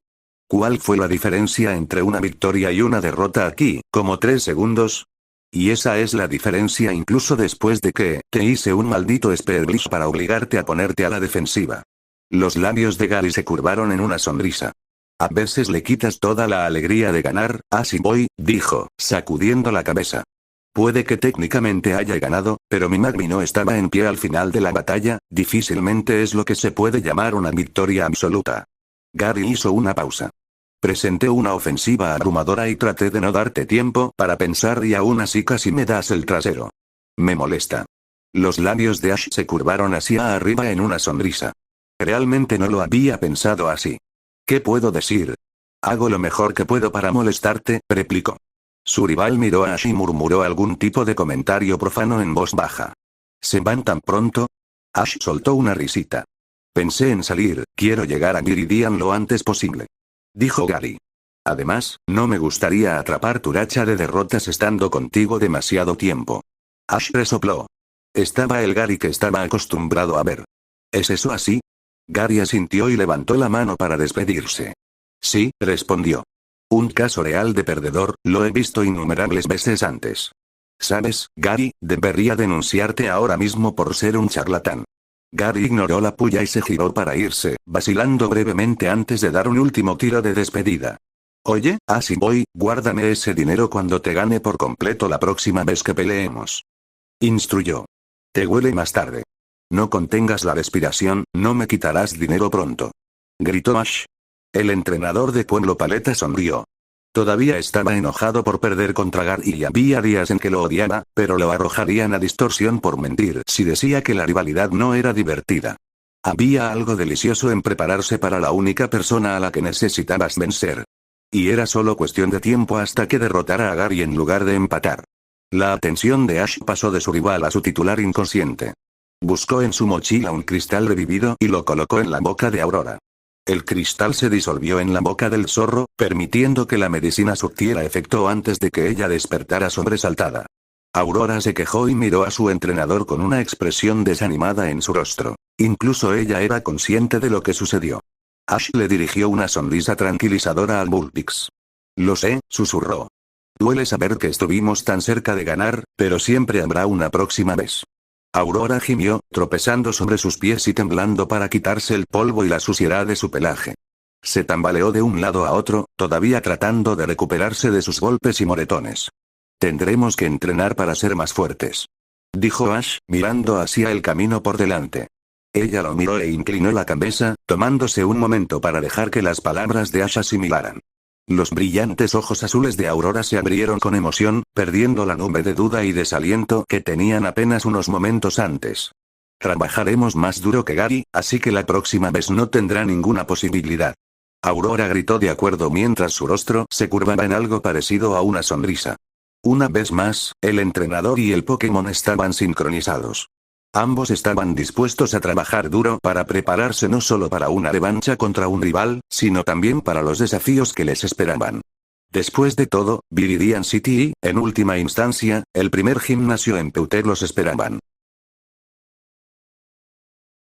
¿Cuál fue la diferencia entre una victoria y una derrota aquí, como 3 segundos? Y esa es la diferencia incluso después de que te hice un maldito Spearblish para obligarte a ponerte a la defensiva. Los labios de Gary se curvaron en una sonrisa. A veces le quitas toda la alegría de ganar, así voy, dijo, sacudiendo la cabeza. Puede que técnicamente haya ganado, pero mi Magby no estaba en pie al final de la batalla, difícilmente es lo que se puede llamar una victoria absoluta. Gary hizo una pausa. Presenté una ofensiva abrumadora y traté de no darte tiempo para pensar y aún así casi me das el trasero. Me molesta. Los labios de Ash se curvaron hacia arriba en una sonrisa. Realmente no lo había pensado así. ¿Qué puedo decir? Hago lo mejor que puedo para molestarte, replicó. Su rival miró a Ash y murmuró algún tipo de comentario profano en voz baja. ¿Se van tan pronto? Ash soltó una risita. Pensé en salir, quiero llegar a Viridian lo antes posible. Dijo Gary. Además, no me gustaría atrapar tu racha de derrotas estando contigo demasiado tiempo. Ash resopló. Estaba el Gary que estaba acostumbrado a ver. ¿Es eso así? Gary asintió y levantó la mano para despedirse. Sí, respondió. Un caso real de perdedor, lo he visto innumerables veces antes. ¿Sabes, Gary? Debería denunciarte ahora mismo por ser un charlatán. Gary ignoró la puya y se giró para irse, vacilando brevemente antes de dar un último tiro de despedida. Oye, así voy, guárdame ese dinero cuando te gane por completo la próxima vez que peleemos. Instruyó. Te huele más tarde. No contengas la respiración, no me quitarás dinero pronto. Gritó Ash. El entrenador de Pueblo Paleta sonrió. Todavía estaba enojado por perder contra Gary y había días en que lo odiaba, pero lo arrojarían a distorsión por mentir si decía que la rivalidad no era divertida. Había algo delicioso en prepararse para la única persona a la que necesitabas vencer. Y era solo cuestión de tiempo hasta que derrotara a Gary en lugar de empatar. La atención de Ash pasó de su rival a su titular inconsciente. Buscó en su mochila un cristal revivido y lo colocó en la boca de Aurora. El cristal se disolvió en la boca del zorro, permitiendo que la medicina surtiera efecto antes de que ella despertara sobresaltada. Aurora se quejó y miró a su entrenador con una expresión desanimada en su rostro. Incluso ella era consciente de lo que sucedió. Ash le dirigió una sonrisa tranquilizadora al Bullpix. Lo sé, susurró. Duele saber que estuvimos tan cerca de ganar, pero siempre habrá una próxima vez. Aurora gimió, tropezando sobre sus pies y temblando para quitarse el polvo y la suciedad de su pelaje. Se tambaleó de un lado a otro, todavía tratando de recuperarse de sus golpes y moretones. Tendremos que entrenar para ser más fuertes, dijo Ash, mirando hacia el camino por delante. Ella lo miró e inclinó la cabeza, tomándose un momento para dejar que las palabras de Ash asimilaran. Los brillantes ojos azules de Aurora se abrieron con emoción, perdiendo la nube de duda y desaliento que tenían apenas unos momentos antes. Trabajaremos más duro que Gary, así que la próxima vez no tendrá ninguna posibilidad. Aurora gritó de acuerdo mientras su rostro se curvaba en algo parecido a una sonrisa. Una vez más, el entrenador y el Pokémon estaban sincronizados. Ambos estaban dispuestos a trabajar duro para prepararse no solo para una revancha contra un rival, sino también para los desafíos que les esperaban. Después de todo, Viridian City y, en última instancia, el primer gimnasio en Pewter los esperaban.